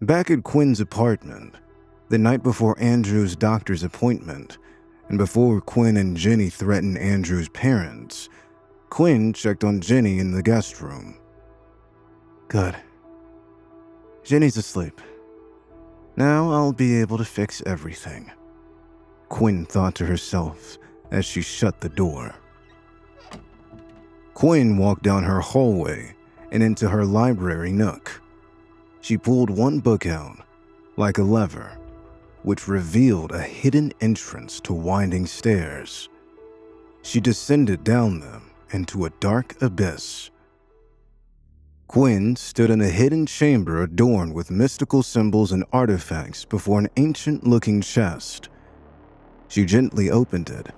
Back at Quinn's apartment, the night before Andrew's doctor's appointment, and before Quinn and Jenny threatened Andrew's parents, Quinn checked on Jenny in the guest room. Good. Jenny's asleep. Now I'll be able to fix everything, Quinn thought to herself as she shut the door. Quinn walked down her hallway and into her library nook. She pulled one book out, like a lever, which revealed a hidden entrance to winding stairs. She descended down them into a dark abyss. Quinn stood in a hidden chamber adorned with mystical symbols and artifacts before an ancient-looking chest. She gently opened it,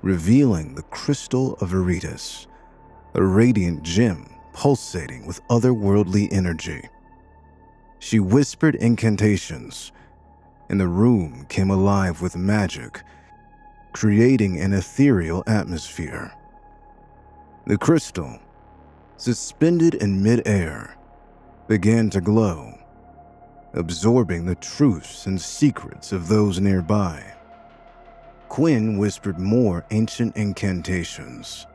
revealing the crystal of Veritas, a radiant gem pulsating with otherworldly energy. She whispered incantations, and the room came alive with magic, creating an ethereal atmosphere. The crystal, suspended in midair, began to glow, absorbing the truths and secrets of those nearby. Quinn whispered more ancient incantations.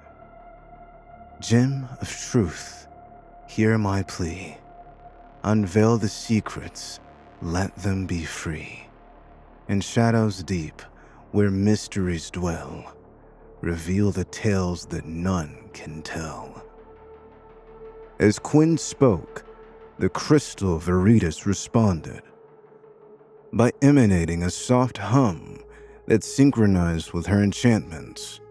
Gem of truth, hear my plea. Unveil the secrets, let them be free. In shadows deep, where mysteries dwell, reveal the tales that none can tell. As Quinn spoke, the crystal Veritas responded by emanating a soft hum that synchronized with her enchantments.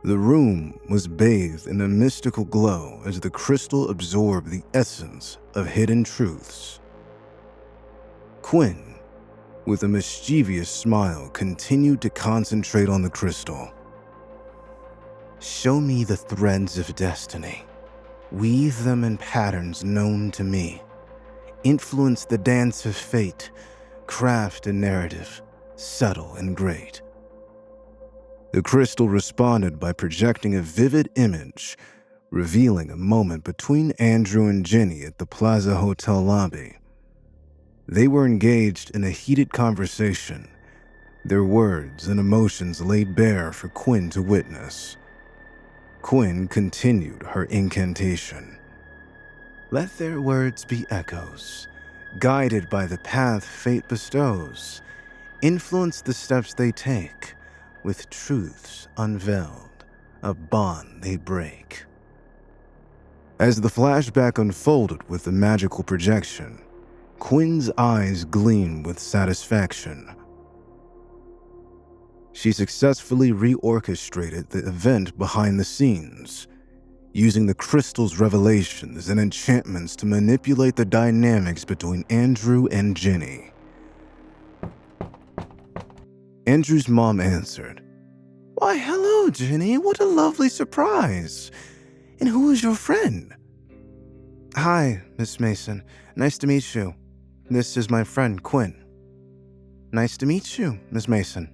The room was bathed in a mystical glow as the crystal absorbed the essence of hidden truths. Quinn, with a mischievous smile, continued to concentrate on the crystal. Show me the threads of destiny. Weave them in patterns known to me. Influence the dance of fate. Craft a narrative, subtle and great. The crystal responded by projecting a vivid image, revealing a moment between Andrew and Jenny at the Plaza Hotel lobby. They were engaged in a heated conversation, their words and emotions laid bare for Quinn to witness. Quinn continued her incantation. Let their words be echoes, guided by the path fate bestows. Influence the steps they take, with truths unveiled, a bond they break. As the flashback unfolded with the magical projection, Quinn's eyes gleamed with satisfaction. She successfully reorchestrated the event behind the scenes, using the crystal's revelations and enchantments to manipulate the dynamics between Andrew and Jenny. Andrew's mom answered. Why, hello, Jenny. What a lovely surprise. And who is your friend? Hi, Miss Mason. Nice to meet you. This is my friend, Quinn. Nice to meet you, Miss Mason.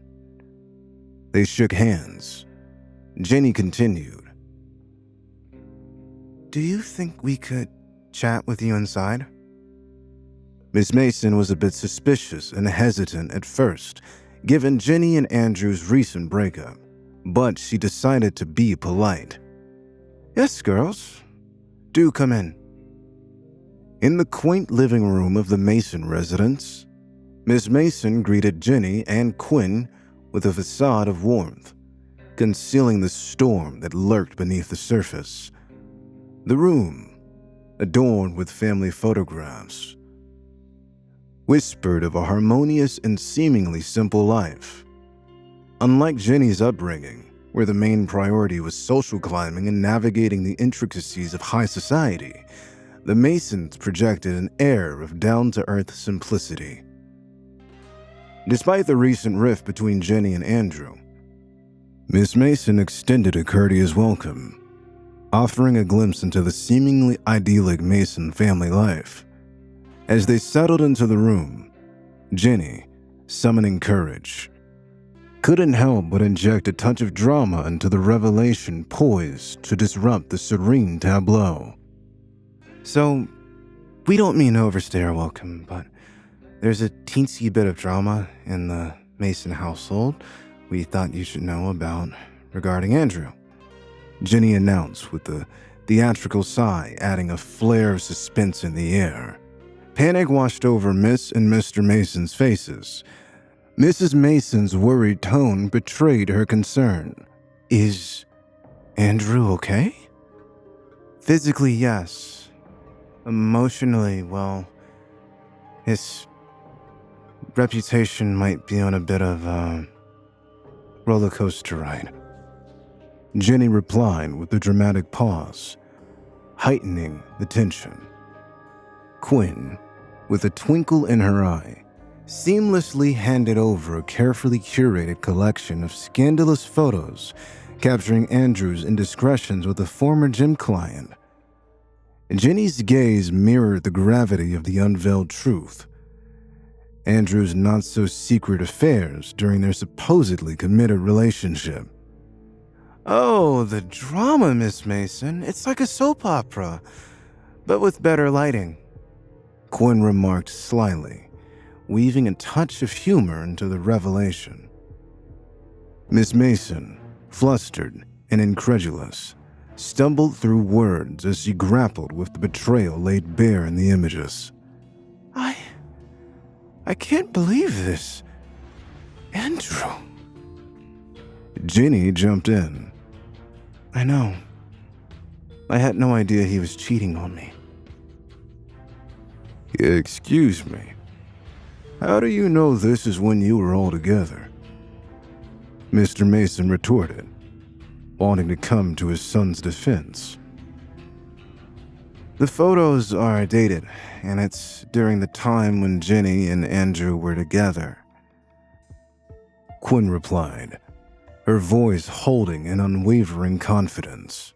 They shook hands. Jenny continued. Do you think we could chat with you inside? Miss Mason was a bit suspicious and hesitant at first, given Jenny and Andrew's recent breakup, but she decided to be polite. Yes, girls. Do come in. In the quaint living room of the Mason residence, Miss Mason greeted Jenny and Quinn with a facade of warmth, concealing the storm that lurked beneath the surface. The room, adorned with family photographs, whispered of a harmonious and seemingly simple life. Unlike Jenny's upbringing, where the main priority was social climbing and navigating the intricacies of high society, the Masons projected an air of down-to-earth simplicity. Despite the recent rift between Jenny and Andrew, Miss Mason extended a courteous welcome, offering a glimpse into the seemingly idyllic Mason family life. As they settled into the room, Jenny, summoning courage, couldn't help but inject a touch of drama into the revelation poised to disrupt the serene tableau. So, We don't mean to overstay our welcome, but there's a teensy bit of drama in the Mason household we thought you should know about regarding Andrew," Jenny announced with a theatrical sigh, adding a flare of suspense in the air. Panic washed over Miss and Mr. Mason's faces. Mrs. Mason's worried tone betrayed her concern. "Is Andrew okay?" "Physically, yes. Emotionally, well, his reputation might be on a bit of a roller coaster ride," Jenny replied with a dramatic pause, heightening the tension. Quinn, with a twinkle in her eye, seamlessly handed over a carefully curated collection of scandalous photos capturing Andrew's indiscretions with a former gym client. Jenny's gaze mirrored the gravity of the unveiled truth. Andrew's not-so-secret affairs during their supposedly committed relationship. "Oh, the drama, Miss Mason. It's like a soap opera, but with better lighting," Quinn remarked slyly, weaving a touch of humor into the revelation. Miss Mason, flustered and incredulous, stumbled through words as she grappled with the betrayal laid bare in the images. I can't believe this. Andrew." Jenny jumped in. "I know. I had no idea he was cheating on me." "Excuse me. How do you know this is when you were all together?" Mr. Mason retorted, wanting to come to his son's defense. "The photos are dated, and it's during the time when Jenny and Andrew were together," Quinn replied, her voice holding an unwavering confidence.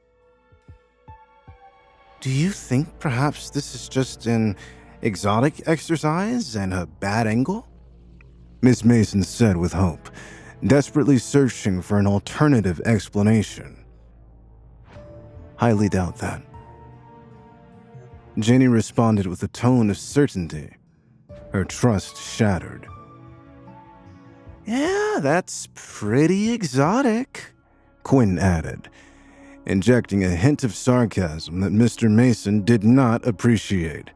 "Do you think perhaps this is just an exotic exercise and a bad angle?" Miss Mason said with hope, desperately searching for an alternative explanation. "Highly doubt that," Jenny responded with a tone of certainty, her trust shattered. "Yeah, that's pretty exotic," Quinn added, injecting a hint of sarcasm that Mr. Mason did not appreciate.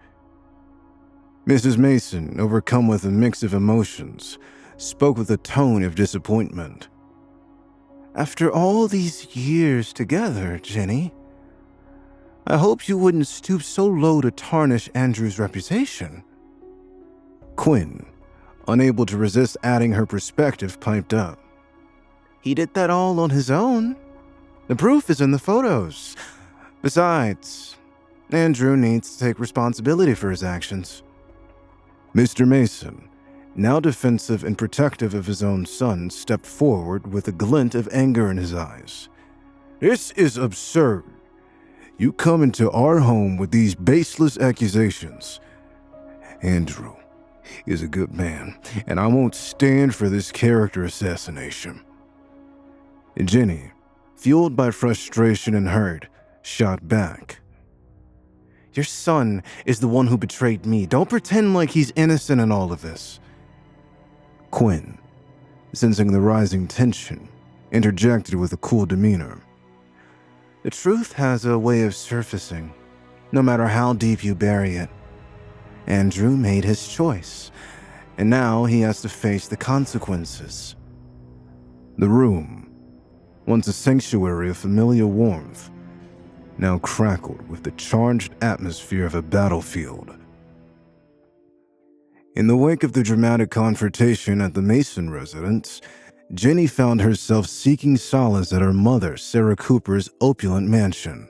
Mrs. Mason, overcome with a mix of emotions, spoke with a tone of disappointment. "After all these years together, Jenny, I hope you wouldn't stoop so low to tarnish Andrew's reputation." Quinn, unable to resist adding her perspective, piped up. "He did that all on his own. The proof is in the photos. Besides, Andrew needs to take responsibility for his actions." Mr. Mason, now defensive and protective of his own son, stepped forward with a glint of anger in his eyes. "This is absurd. You come into our home with these baseless accusations. Andrew is a good man, and I won't stand for this character assassination." Jenny, fueled by frustration and hurt, shot back. "Your son is the one who betrayed me. Don't pretend like he's innocent in all of this." Quinn, sensing the rising tension, interjected with a cool demeanor. "The truth has a way of surfacing, no matter how deep you bury it. Andrew made his choice, and now he has to face the consequences." The room, once a sanctuary of familiar warmth, now crackled with the charged atmosphere of a battlefield. In the wake of the dramatic confrontation at the Mason residence, Jenny found herself seeking solace at her mother, Sarah Cooper's opulent mansion.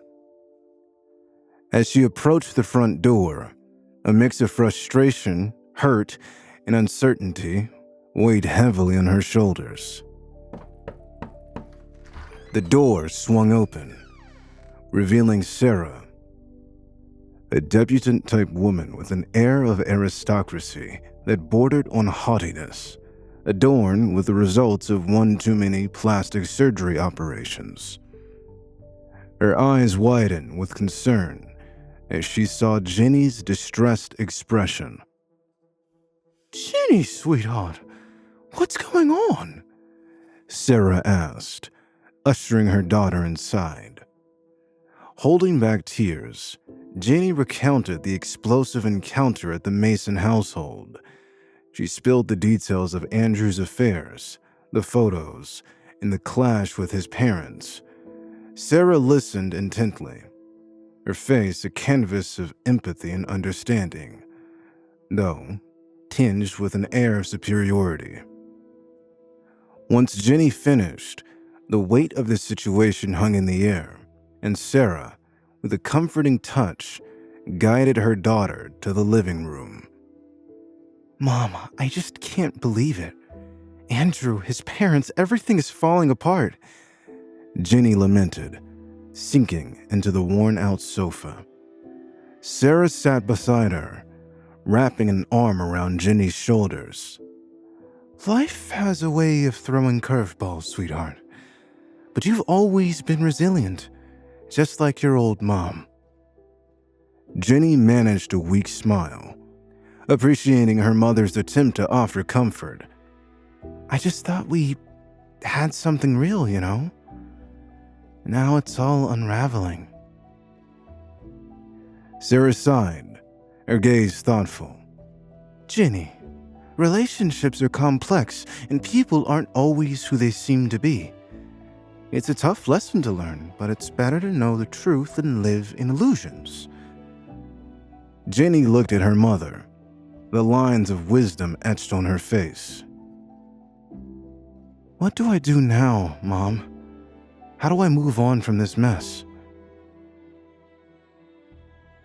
As she approached the front door, a mix of frustration, hurt, and uncertainty weighed heavily on her shoulders. The door swung open, revealing Sarah, a debutante-type woman with an air of aristocracy that bordered on haughtiness, adorned with the results of one too many plastic surgery operations. Her eyes widened with concern as she saw Jenny's distressed expression. "Jenny, sweetheart, what's going on?" Sarah asked, ushering her daughter inside. Holding back tears, Jenny recounted the explosive encounter at the Mason household. She spilled the details of Andrew's affairs, the photos, and the clash with his parents. Sarah listened intently, her face a canvas of empathy and understanding, though tinged with an air of superiority. Once Jenny finished, the weight of the situation hung in the air, and Sarah, with a comforting touch, guided her daughter to the living room. "Mom, I just can't believe it. Andrew, his parents, everything is falling apart," Jenny lamented, sinking into the worn-out sofa. Sarah sat beside her, wrapping an arm around Jenny's shoulders. "Life has a way of throwing curveballs, sweetheart. But you've always been resilient, just like your old mom." Jenny managed a weak smile, appreciating her mother's attempt to offer comfort. "I just thought we had something real, you know? Now it's all unraveling." Sarah sighed, her gaze thoughtful. "Jenny, relationships are complex, and people aren't always who they seem to be. It's a tough lesson to learn, but it's better to know the truth than live in illusions." Jenny looked at her mother, the lines of wisdom etched on her face. "What do I do now, Mom? How do I move on from this mess?"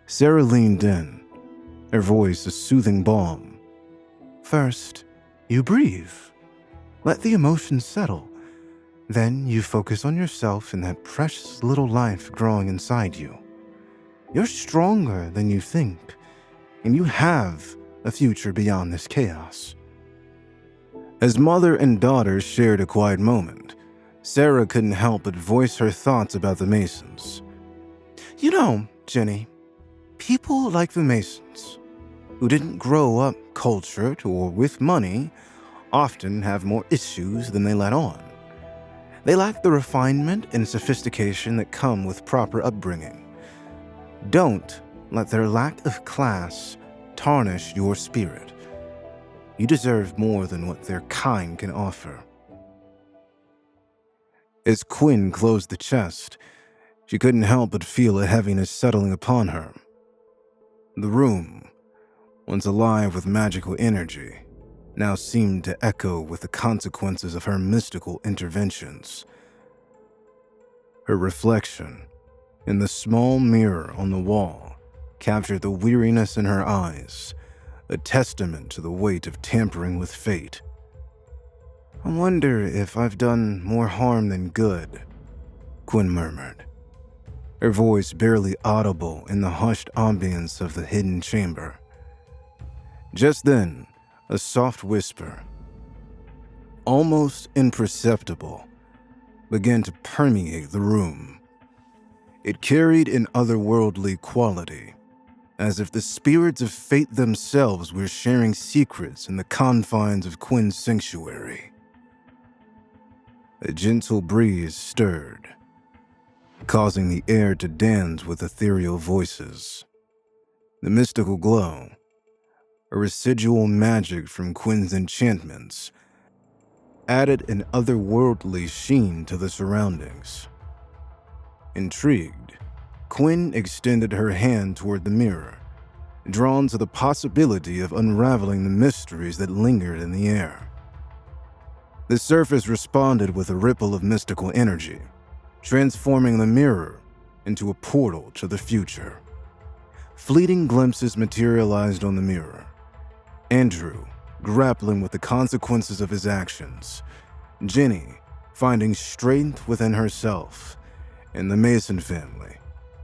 Sarah leaned in, her voice a soothing balm. "First, you breathe. Let the emotions settle. Then you focus on yourself and that precious little life growing inside you. You're stronger than you think, and you have a future beyond this chaos." As mother and daughter shared a quiet moment, Sarah couldn't help but voice her thoughts about the Masons. "You know, Jenny, people like the Masons, who didn't grow up cultured or with money, often have more issues than they let on. They lack the refinement and sophistication that come with proper upbringing. Don't let their lack of class tarnish your spirit. You deserve more than what their kind can offer." As Quinn closed the chest, she couldn't help but feel a heaviness settling upon her. The room, once alive with magical energy, now seemed to echo with the consequences of her mystical interventions. Her reflection in the small mirror on the wall captured the weariness in her eyes, a testament to the weight of tampering with fate. "I wonder if I've done more harm than good," Quinn murmured, her voice barely audible in the hushed ambience of the hidden chamber. Just then, a soft whisper, almost imperceptible, began to permeate the room. It carried an otherworldly quality, as if the spirits of fate themselves were sharing secrets in the confines of Quinn's sanctuary. A gentle breeze stirred, causing the air to dance with ethereal voices. The mystical glow, a residual magic from Quinn's enchantments, added an otherworldly sheen to the surroundings. Intrigued, Quinn extended her hand toward the mirror, drawn to the possibility of unraveling the mysteries that lingered in the air. The surface responded with a ripple of mystical energy, transforming the mirror into a portal to the future. Fleeting glimpses materialized on the mirror. Andrew, grappling with the consequences of his actions. Jenny, finding strength within herself. And the Mason family,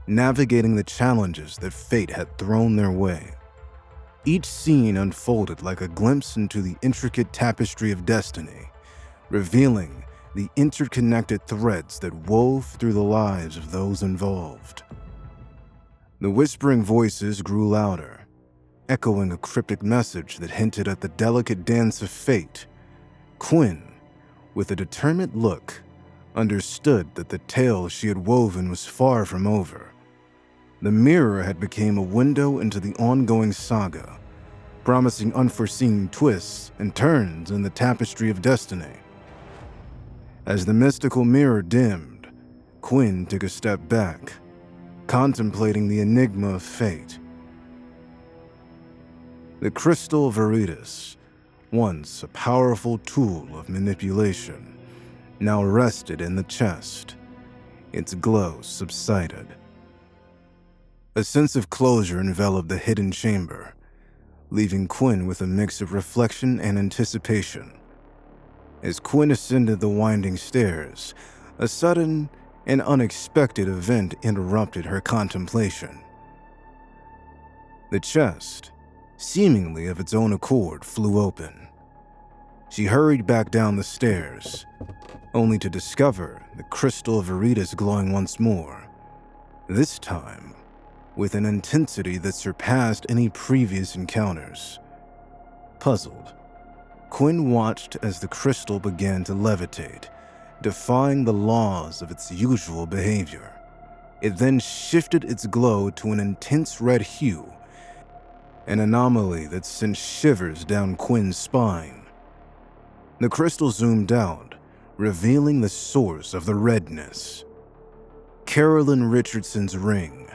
navigating the challenges that fate had thrown their way. Each scene unfolded like a glimpse into the intricate tapestry of destiny, revealing the interconnected threads that wove through the lives of those involved. The whispering voices grew louder, echoing a cryptic message that hinted at the delicate dance of fate. Quinn, with a determined look, understood that the tale she had woven was far from over. The mirror had become a window into the ongoing saga, promising unforeseen twists and turns in the tapestry of destiny. As the mystical mirror dimmed, Quinn took a step back, contemplating the enigma of fate. The crystal Veritas, once a powerful tool of manipulation, now rested in the chest. Its glow subsided. A sense of closure enveloped the hidden chamber, leaving Quinn with a mix of reflection and anticipation. As Quinn ascended the winding stairs, a sudden and unexpected event interrupted her contemplation. The chest, seemingly of its own accord, flew open. She hurried back down the stairs, only to discover the crystal Veritas glowing once more, this time with an intensity that surpassed any previous encounters. Puzzled, Quinn watched as the crystal began to levitate, defying the laws of its usual behavior. It then shifted its glow to an intense red hue, an anomaly that sent shivers down Quinn's spine. The crystal zoomed out, revealing the source of the redness. Carolyn Richardson's ring.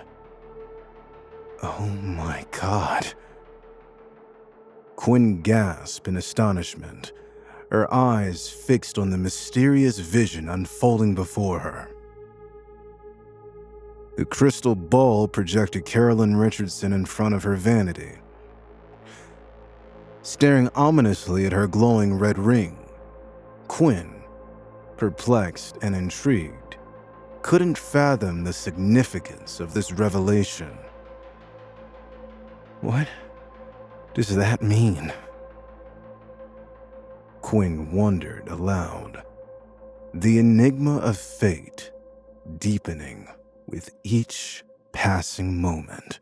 Oh my God. Quinn gasped in astonishment, her eyes fixed on the mysterious vision unfolding before her. The crystal ball projected Carolyn Richardson in front of her vanity, staring ominously at her glowing red ring. Quinn, perplexed and intrigued, couldn't fathom the significance of this revelation. What does that mean? Quinn wondered aloud, the enigma of fate deepening with each passing moment.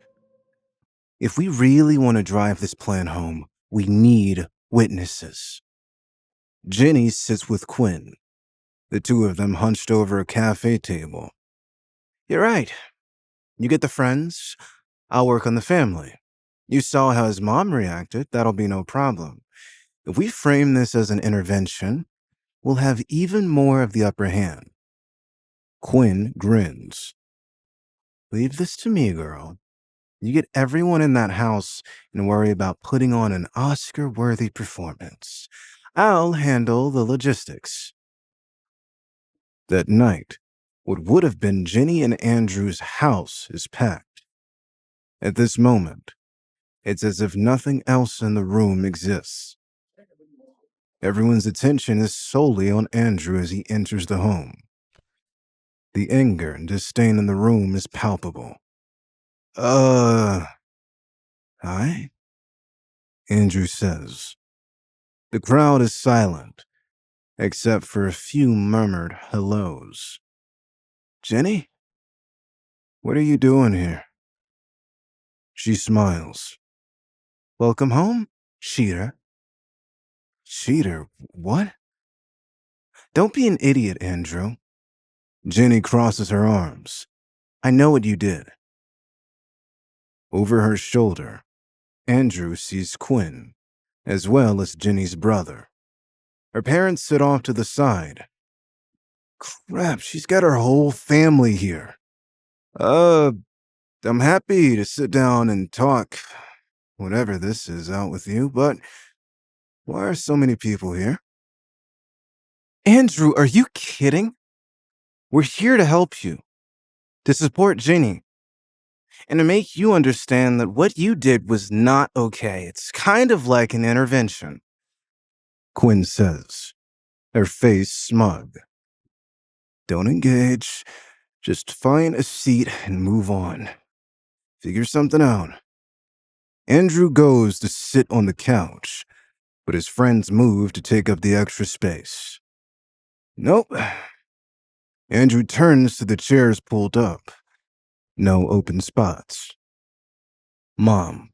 If we really want to drive this plan home, we need witnesses. Jenny sits with Quinn, the two of them hunched over a cafe table. You're right. You get the friends, I'll work on the family. You saw how his mom reacted, that'll be no problem. If we frame this as an intervention, we'll have even more of the upper hand. Quinn grins. Leave this to me, girl. You get everyone in that house and worry about putting on an Oscar-worthy performance. I'll handle the logistics. That night, what would have been Jenny and Andrew's house is packed. At this moment, it's as if nothing else in the room exists. Everyone's attention is solely on Andrew as he enters the home. The anger and disdain in the room is palpable. Hi? Andrew says. The crowd is silent, except for a few murmured hellos. Jenny? What are you doing here? She smiles. Welcome home, cheater. Cheater? What? Don't be an idiot, Andrew. Jenny crosses her arms. I know what you did. Over her shoulder, Andrew sees Quinn, as well as Jenny's brother. Her parents sit off to the side. Crap, she's got her whole family here. I'm happy to sit down and talk, whatever this is, out with you, but why are so many people here? Andrew, are you kidding? We're here to help you, to support Jenny, and to make you understand that what you did was not okay. It's kind of like an intervention. Quinn says, her face smug. Don't engage. Just find a seat and move on. Figure something out. Andrew goes to sit on the couch, but his friends move to take up the extra space. Nope. Andrew turns to the chairs pulled up. No open spots. Mom.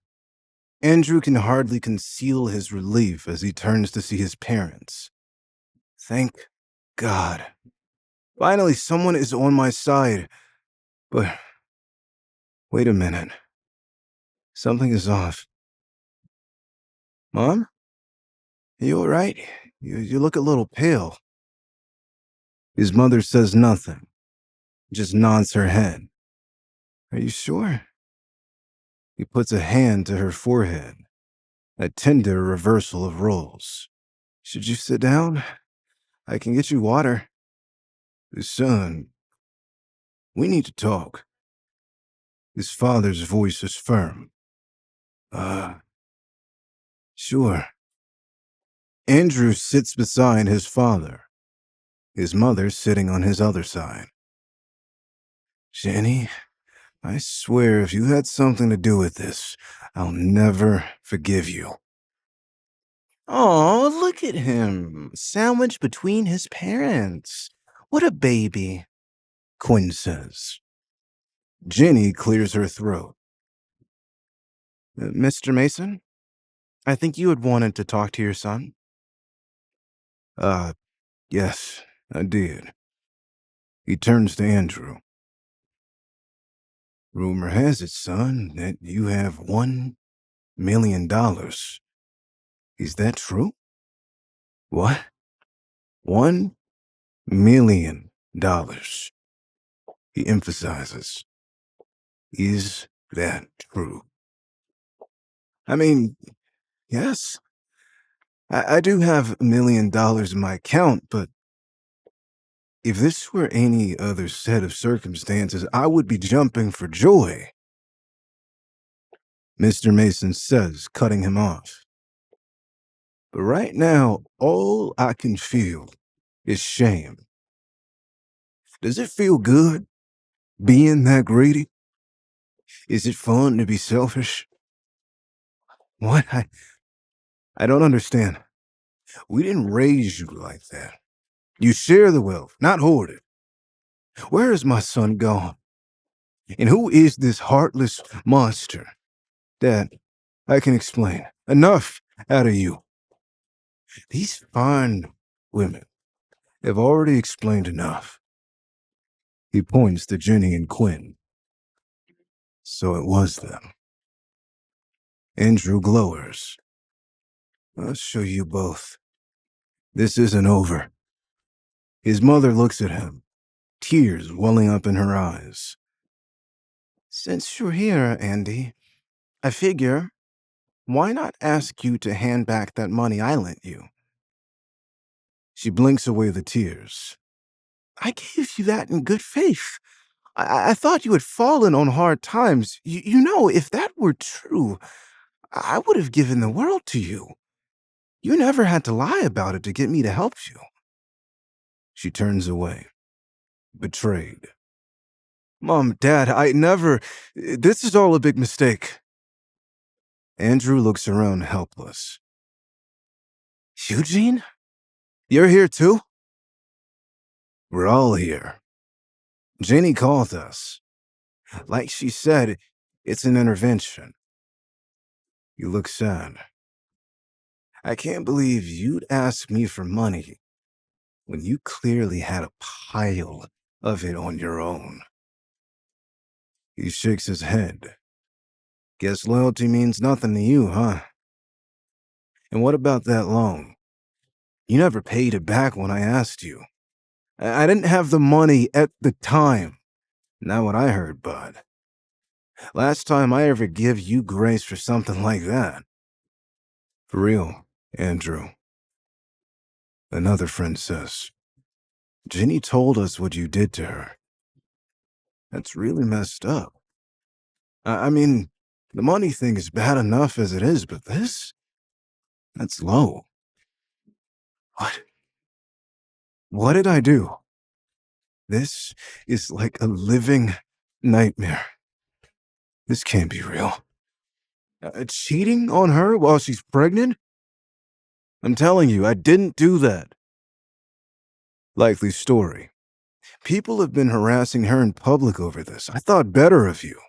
Andrew can hardly conceal his relief as he turns to see his parents. Thank God. Finally, someone is on my side. But wait a minute. Something is off. Mom? Are you all right? You look a little pale. His mother says nothing, just nods her head. Are you sure? He puts a hand to her forehead, a tender reversal of roles. Should you sit down? I can get you water. Son, we need to talk. His father's voice is firm. Sure. Andrew sits beside his father, his mother sitting on his other side. Jenny, I swear if you had something to do with this, I'll never forgive you. Oh, look at him, sandwiched between his parents. What a baby, Quinn says. Jenny clears her throat. Mr. Mason, I think you had wanted to talk to your son. Yes, I did. He turns to Andrew. Rumor has it, son, that you have $1 million. Is that true? What? $1 million. He emphasizes. Is that true? I mean, yes. I do have $1 million in my account, but if this were any other set of circumstances, I would be jumping for joy. Mr. Mason says, cutting him off. But right now, all I can feel is shame. Does it feel good being that greedy? Is it fun to be selfish? What? I don't understand. We didn't raise you like that. You share the wealth, not hoard it. Where is my son gone? And who is this heartless monster? Dad, I can explain. Enough out of you. These fine women have already explained enough. He points to Jenny and Quinn. So it was them. Andrew glowers. I'll show you both. This isn't over. His mother looks at him, tears welling up in her eyes. Since you're here, Andy, I figure, why not ask you to hand back that money I lent you? She blinks away the tears. I gave you that in good faith. I thought you had fallen on hard times. You know, if that were true, I would have given the world to you. You never had to lie about it to get me to help you. She turns away, betrayed. Mom, Dad, I never... This is all a big mistake. Andrew looks around helpless. Eugene? You're here too? We're all here. Jenny called us. Like she said, it's an intervention. You look sad. I can't believe you'd ask me for money when you clearly had a pile of it on your own. He shakes his head. Guess loyalty means nothing to you, huh? And what about that loan? You never paid it back when I asked you. I didn't have the money at the time. Not what I heard, bud. Last time I ever give you grace for something like that. For real, Andrew. Another friend says, Jenny told us what you did to her. That's really messed up. I mean, the money thing is bad enough as it is, but this? That's low. What? What did I do? This is like a living nightmare. This can't be real. Cheating on her while she's pregnant? I'm telling you, I didn't do that. Likely story. People have been harassing her in public over this. I thought better of you.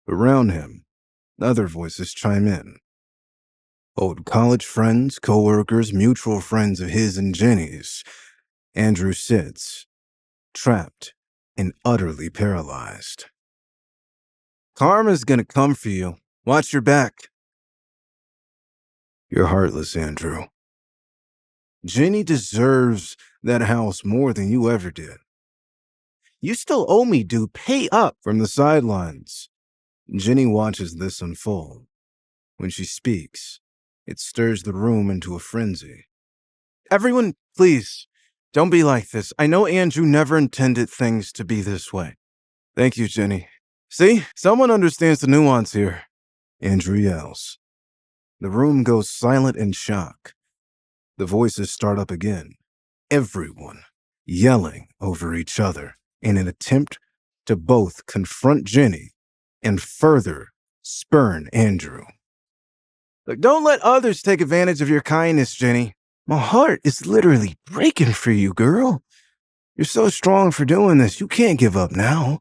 Around him, other voices chime in. Old college friends, co-workers, mutual friends of his and Jenny's. Andrew sits, trapped and utterly paralyzed. Karma's gonna come for you. Watch your back. You're heartless, Andrew. Jenny deserves that house more than you ever did. You still owe me, dude. Pay up. From the sidelines, Jenny watches this unfold. When she speaks, it stirs the room into a frenzy. Everyone, please, don't be like this. I know Andrew never intended things to be this way. Thank you, Jenny. See, someone understands the nuance here. Andrew yells. The room goes silent in shock. The voices start up again. Everyone yelling over each other in an attempt to both confront Jenny and further spurn Andrew. Look, don't let others take advantage of your kindness, Jenny. My heart is literally breaking for you, girl. You're so strong for doing this. You can't give up now.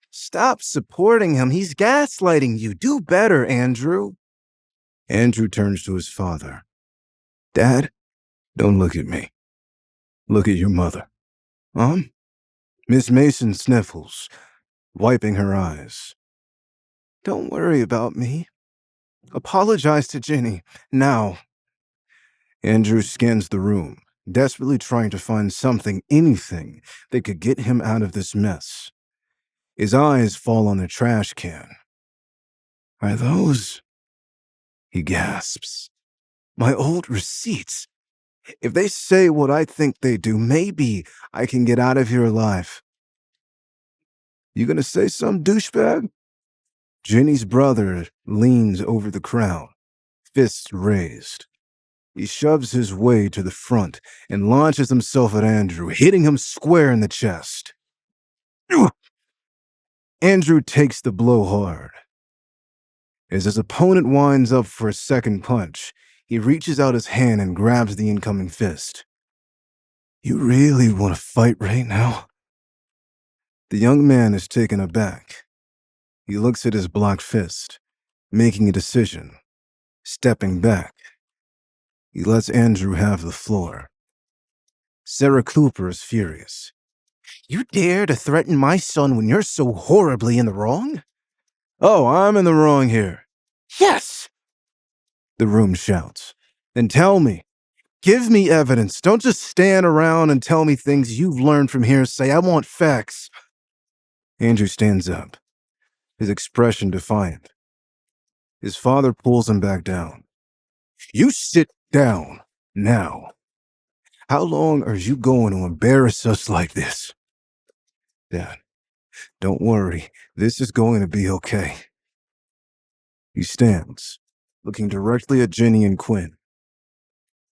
Stop supporting him. He's gaslighting you. Do better, Andrew. Andrew turns to his father. Dad, don't look at me. Look at your mother. Miss Mason sniffles, wiping her eyes. Don't worry about me. Apologize to Jenny, now. Andrew scans the room, desperately trying to find something, anything, that could get him out of this mess. His eyes fall on the trash can. Are those? He gasps. My old receipts. If they say what I think they do, maybe I can get out of here alive. You gonna say some, douchebag? Jenny's brother leans over the crowd, fists raised. He shoves his way to the front and launches himself at Andrew, hitting him square in the chest. Andrew takes the blow hard. As his opponent winds up for a second punch, he reaches out his hand and grabs the incoming fist. You really want to fight right now? The young man is taken aback. He looks at his blocked fist, making a decision, stepping back. He lets Andrew have the floor. Sarah Cooper is furious. You dare to threaten my son when you're so horribly in the wrong? Oh, I'm in the wrong here. Yes! The room shouts. Then tell me. Give me evidence. Don't just stand around and tell me things you've learned from hearsay. I want facts. Andrew stands up, his expression defiant. His father pulls him back down. You sit down, now. How long are you going to embarrass us like this? Dad, don't worry. This is going to be okay. He stands, looking directly at Jenny and Quinn.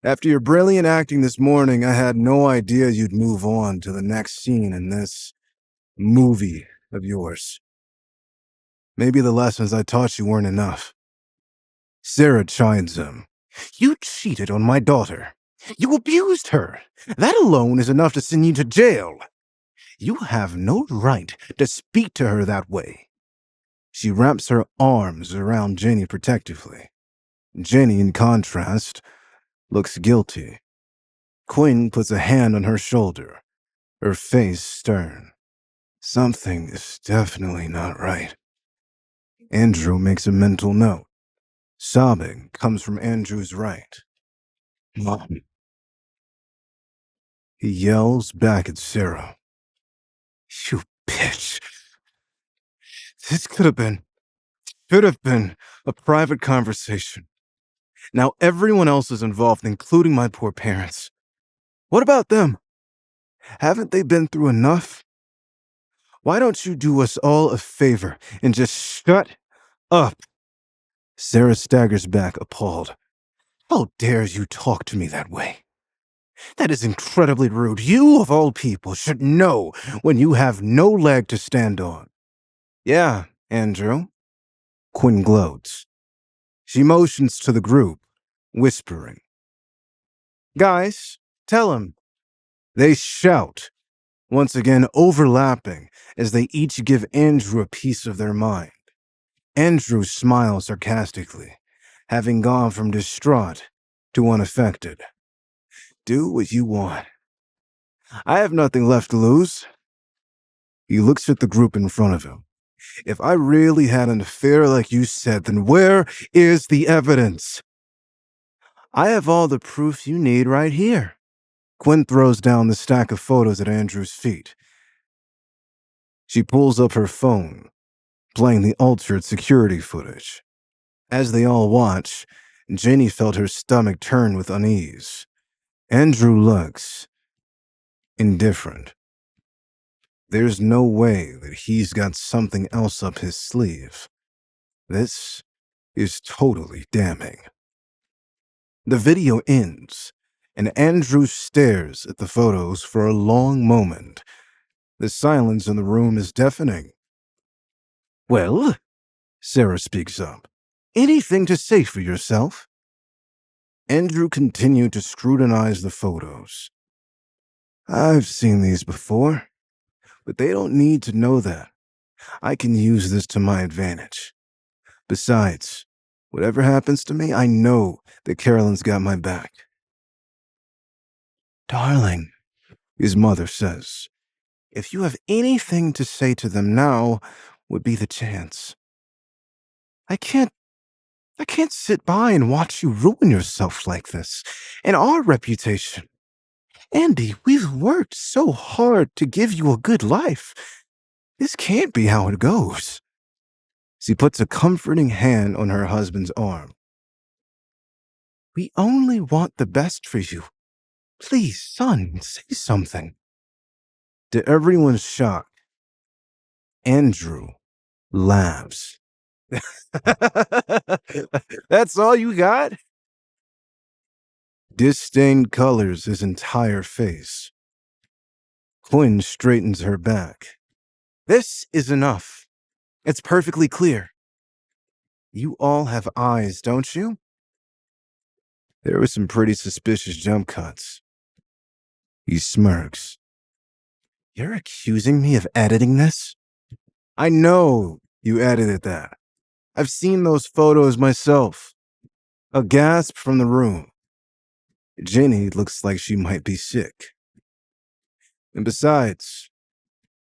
After your brilliant acting this morning, I had no idea you'd move on to the next scene in this movie of yours. Maybe the lessons I taught you weren't enough. Sarah chides him. You cheated on my daughter. You abused her. That alone is enough to send you to jail. You have no right to speak to her that way. She wraps her arms around Jenny protectively. Jenny, in contrast, looks guilty. Quinn puts a hand on her shoulder, her face stern. Something is definitely not right. Andrew makes a mental note. Sobbing comes from Andrew's right. Mom. He yells back at Sarah. You bitch. This should have been a private conversation. Now everyone else is involved, including my poor parents. What about them? Haven't they been through enough? Why don't you do us all a favor and just shut up? Sarah staggers back, appalled. How dare you talk to me that way? That is incredibly rude. You, of all people, should know when you have no leg to stand on. Yeah, Andrew. Quinn gloats. She motions to the group, whispering. Guys, tell him. They shout, once again overlapping as they each give Andrew a piece of their mind. Andrew smiles sarcastically, having gone from distraught to unaffected. Do what you want. I have nothing left to lose. He looks at the group in front of him. If I really had an affair like you said, then where is the evidence? I have all the proof you need right here. Quinn throws down the stack of photos at Andrew's feet. She pulls up her phone, playing the altered security footage. As they all watch, Jenny felt her stomach turn with unease. Andrew looks indifferent. There's no way that he's got something else up his sleeve. This is totally damning. The video ends, and Andrew stares at the photos for a long moment. The silence in the room is deafening. Well, Sarah speaks up. Anything to say for yourself? Andrew continued to scrutinize the photos. I've seen these before, but they don't need to know that. I can use this to my advantage. Besides, whatever happens to me, I know that Carolyn's got my back. Darling, his mother says, if you have anything to say to them now, would be the chance. I can't sit by and watch you ruin yourself like this, and our reputation. Andy, we've worked so hard to give you a good life. This can't be how it goes. She puts a comforting hand on her husband's arm. We only want the best for you. Please, son, say something. To everyone's shock, Andrew laughs. That's all you got? Disdain colors his entire face. Quinn straightens her back. This is enough. It's perfectly clear. You all have eyes, don't you? There were some pretty suspicious jump cuts. He smirks. You're accusing me of editing this? I know you edited that. I've seen those photos myself. A gasp from the room. Jenny looks like she might be sick. And besides,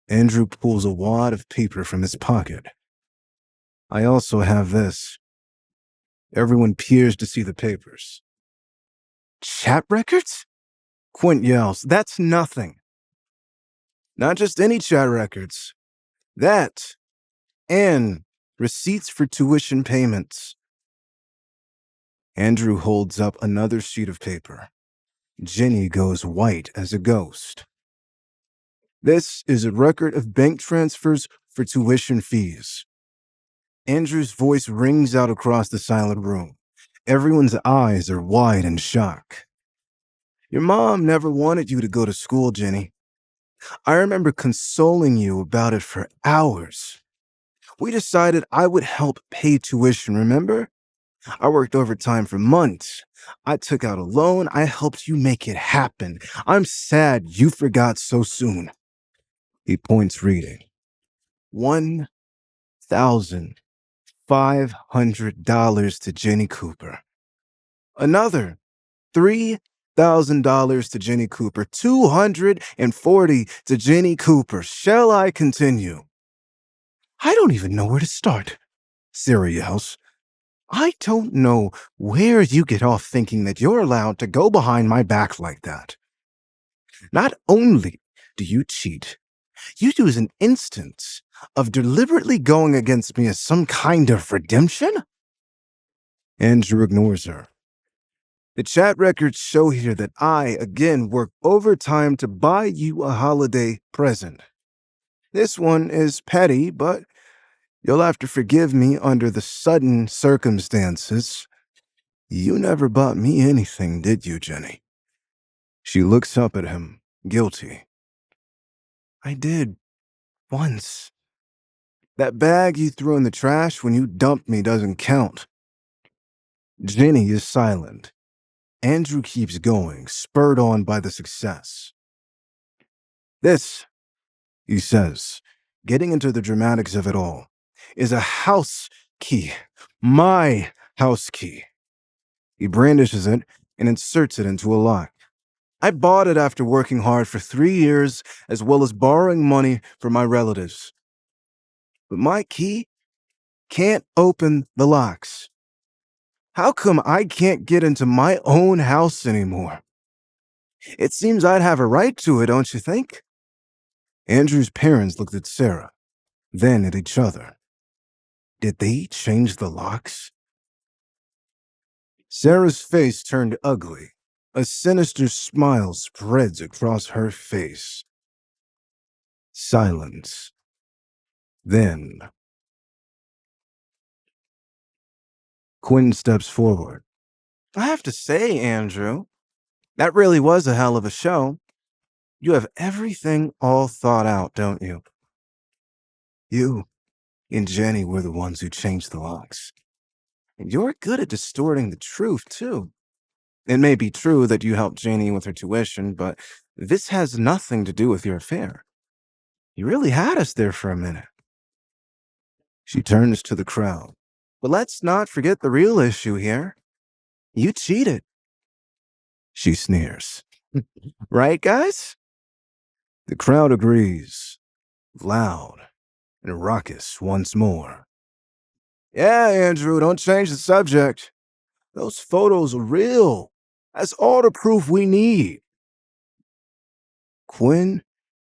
Andrew pulls a wad of paper from his pocket. I also have this. Everyone peers to see the papers. Chat records? Quint yells, that's nothing. Not just any chat records. That and receipts for tuition payments. Andrew holds up another sheet of paper. Jenny goes white as a ghost. This is a record of bank transfers for tuition fees. Andrew's voice rings out across the silent room. Everyone's eyes are wide in shock. Your mom never wanted you to go to school, Jenny. I remember consoling you about it for hours. We decided I would help pay tuition, remember? I worked overtime for months. I took out a loan. I helped you make it happen. I'm sad you forgot so soon. He points reading. $1,500 to Jenny Cooper. Another $3,000 to Jenny Cooper. $240 to Jenny Cooper. Shall I continue? I don't even know where to start, Sarah yells. I don't know where you get off thinking that you're allowed to go behind my back like that. Not only do you cheat, you use an instance of deliberately going against me as some kind of redemption? Andrew ignores her. The chat records show here that I, again, work overtime to buy you a holiday present. This one is petty, but you'll have to forgive me under the sudden circumstances. You never bought me anything, did you, Jenny? She looks up at him, guilty. I did, once. That bag you threw in the trash when you dumped me doesn't count. Jenny is silent. Andrew keeps going, spurred on by the success. This, he says, getting into the dramatics of it all, is a house key. My house key. He brandishes it and inserts it into a lock. I bought it after working hard for 3 years, as well as borrowing money from my relatives. But my key can't open the locks. How come I can't get into my own house anymore? It seems I'd have a right to it, don't you think? Andrew's parents looked at Sarah, then at each other. Did they change the locks? Sarah's face turned ugly. A sinister smile spreads across her face. Silence. Then, Quinn steps forward. I have to say, Andrew, that really was a hell of a show. You have everything all thought out, don't you? You and Jenny were the ones who changed the locks. And you're good at distorting the truth, too. It may be true that you helped Jenny with her tuition, but this has nothing to do with your affair. You really had us there for a minute. She turns to the crowd. But let's not forget the real issue here. You cheated. She sneers. Right, guys? The crowd agrees, loud and raucous once more. Yeah, Andrew, don't change the subject. Those photos are real. That's all the proof we need. Quinn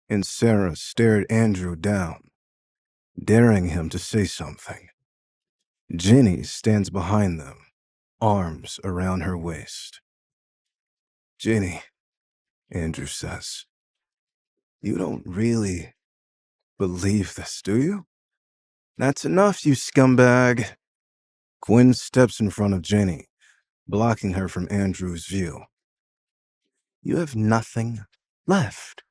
and Sarah stared Andrew down, daring him to say something. Jenny stands behind them, arms around her waist. Jenny, Andrew says, you don't really believe this, do you? That's enough, you scumbag. Quinn steps in front of Jenny, blocking her from Andrew's view. You have nothing left.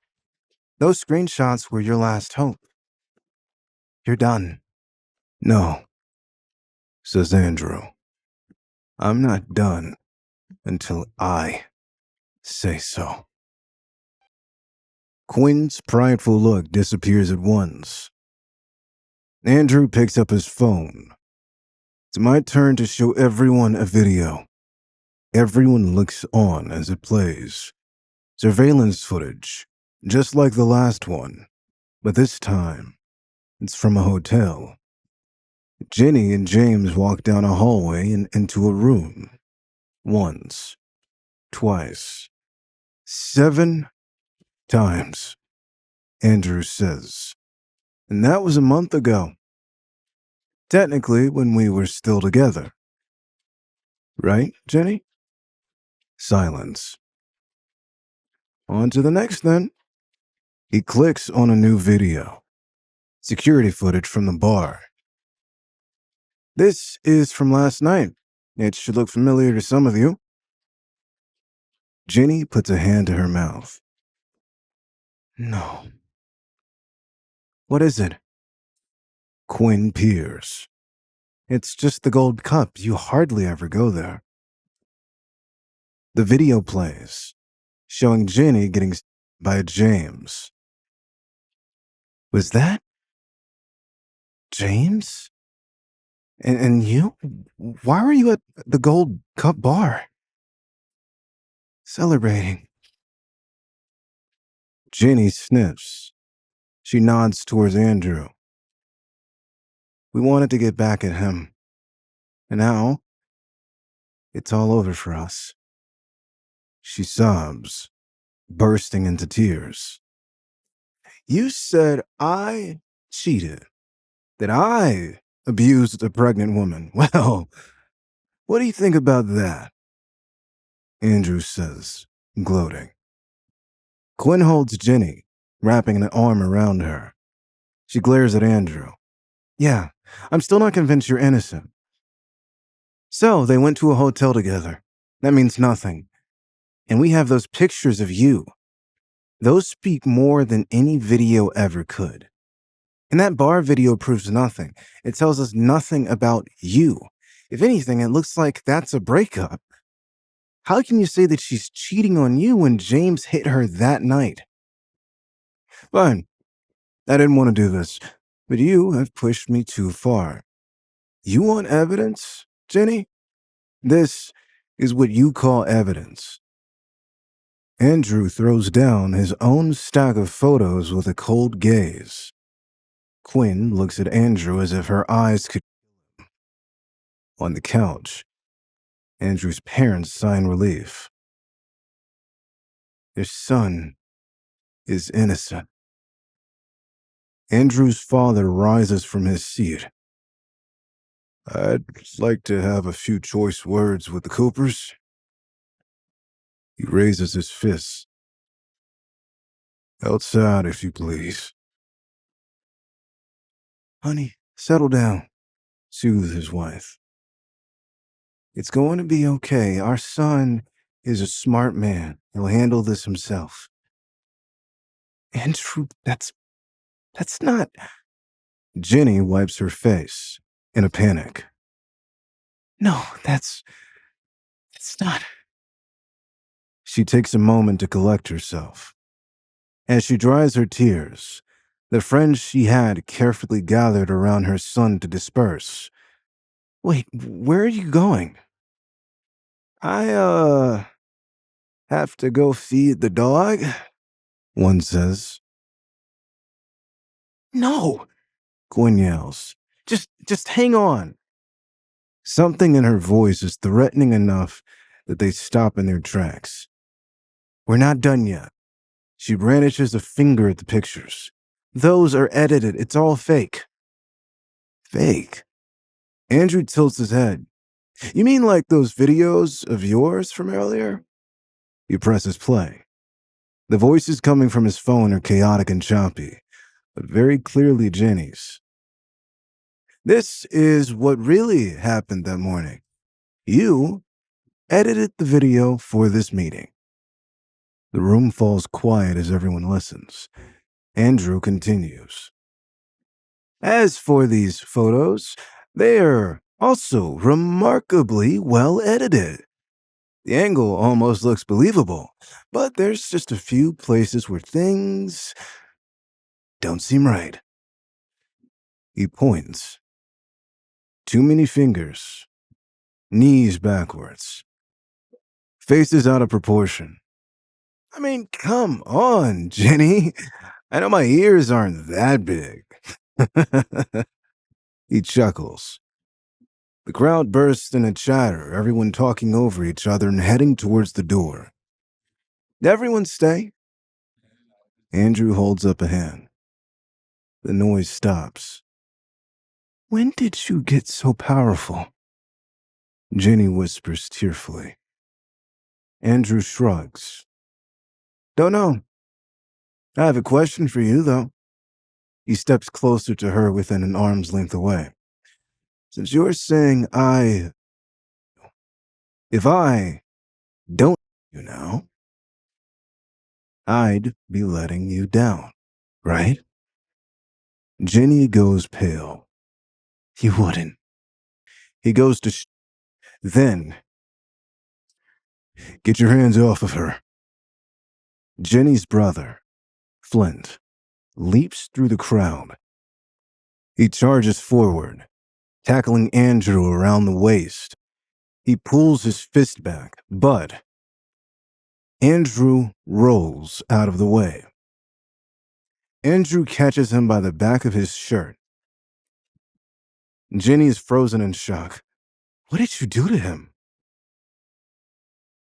Those screenshots were your last hope. You're done. No, says Andrew. I'm not done until I say so. Quinn's prideful look disappears at once. Andrew picks up his phone. It's my turn to show everyone a video. Everyone looks on as it plays. Surveillance footage, just like the last one, but this time, it's from a hotel. Jenny and James walk down a hallway and into a room. Once, twice, 7 times, Andrew says. And that was a month ago. Technically, when we were still together. Right, Jenny? Silence. On to the next, then. He clicks on a new video. Security footage from the bar. This is from last night. It should look familiar to some of you. Jenny puts a hand to her mouth. No. What is it? Quinn peers. It's just the Gold Cup. You hardly ever go there. The video plays, showing Jenny getting by James. Was that James? And you? Why were you at the Gold Cup bar? Celebrating. Jenny sniffs. She nods towards Andrew. We wanted to get back at him. And now, it's all over for us. She sobs, bursting into tears. You said I cheated, that I abused a pregnant woman. Well, what do you think about that? Andrew says, gloating. Quinn holds Jenny, wrapping an arm around her. She glares at Andrew. Yeah, I'm still not convinced you're innocent. So they went to a hotel together. That means nothing. And we have those pictures of you. Those speak more than any video ever could. And that bar video proves nothing. It tells us nothing about you. If anything, it looks like that's a breakup. How can you say that she's cheating on you when James hit her that night? Fine. I didn't want to do this, but you have pushed me too far. You want evidence, Jenny? This is what you call evidence. Andrew throws down his own stack of photos with a cold gaze. Quinn looks at Andrew as if her eyes could. On the couch, Andrew's parents sign relief. Their son is innocent. Andrew's father rises from his seat. I'd like to have a few choice words with the Coopers. He raises his fists. Outside, if you please. Honey, settle down, soothed his wife. It's going to be okay. Our son is a smart man. He'll handle this himself. Andrew, that's not. Jenny wipes her face in a panic. No, that's not. She takes a moment to collect herself. As she dries her tears, the friends she had carefully gathered around her son to disperse. Wait, where are you going? I, have to go feed the dog, one says. No, Quinn yells. Just hang on. Something in her voice is threatening enough that they stop in their tracks. We're not done yet. She brandishes a finger at the pictures. Those are edited. It's all fake. Fake? Andrew tilts his head. You mean like those videos of yours from earlier? He presses play. The voices coming from his phone are chaotic and choppy, but very clearly Jenny's. This is what really happened that morning. You edited the video for this meeting. The room falls quiet as everyone listens. Andrew continues. As for these photos, they are also remarkably well edited. The angle almost looks believable, but there's just a few places where things don't seem right. He points. Too many fingers. Knees backwards. Faces out of proportion. I mean, come on, Jenny. I know my ears aren't that big. He chuckles. The crowd bursts in a chatter, everyone talking over each other and heading towards the door. Everyone stay. Andrew holds up a hand. The noise stops. When did you get so powerful? Jenny whispers tearfully. Andrew shrugs. Don't know. I have a question for you, though. He steps closer to her within an arm's length away. Since you're saying if I don't you now, I'd be letting you down, right? Jenny goes pale. You wouldn't. He goes to then. Get your hands off of her. Jenny's brother, Flint, leaps through the crowd. He charges forward, tackling Andrew around the waist. He pulls his fist back, but Andrew rolls out of the way. Andrew catches him by the back of his shirt. Jenny is frozen in shock. What did you do to him?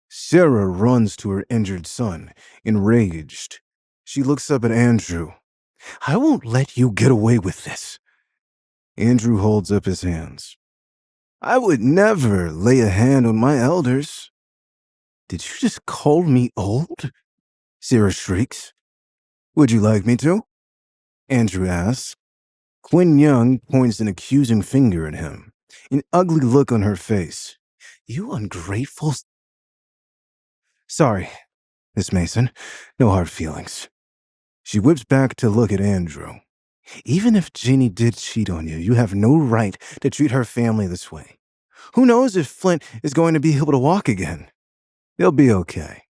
Sarah runs to her injured son, enraged. She looks up at Andrew. I won't let you get away with this. Andrew holds up his hands. I would never lay a hand on my elders. Did you just call me old? Sarah shrieks. Would you like me to? Andrew asks. Quinn Young points an accusing finger at him, an ugly look on her face. You ungrateful. Sorry, Miss Mason. No hard feelings. She whips back to look at Andrew. Even if Jenny did cheat on you, you have no right to treat her family this way. Who knows if Flint is going to be able to walk again? They'll be okay.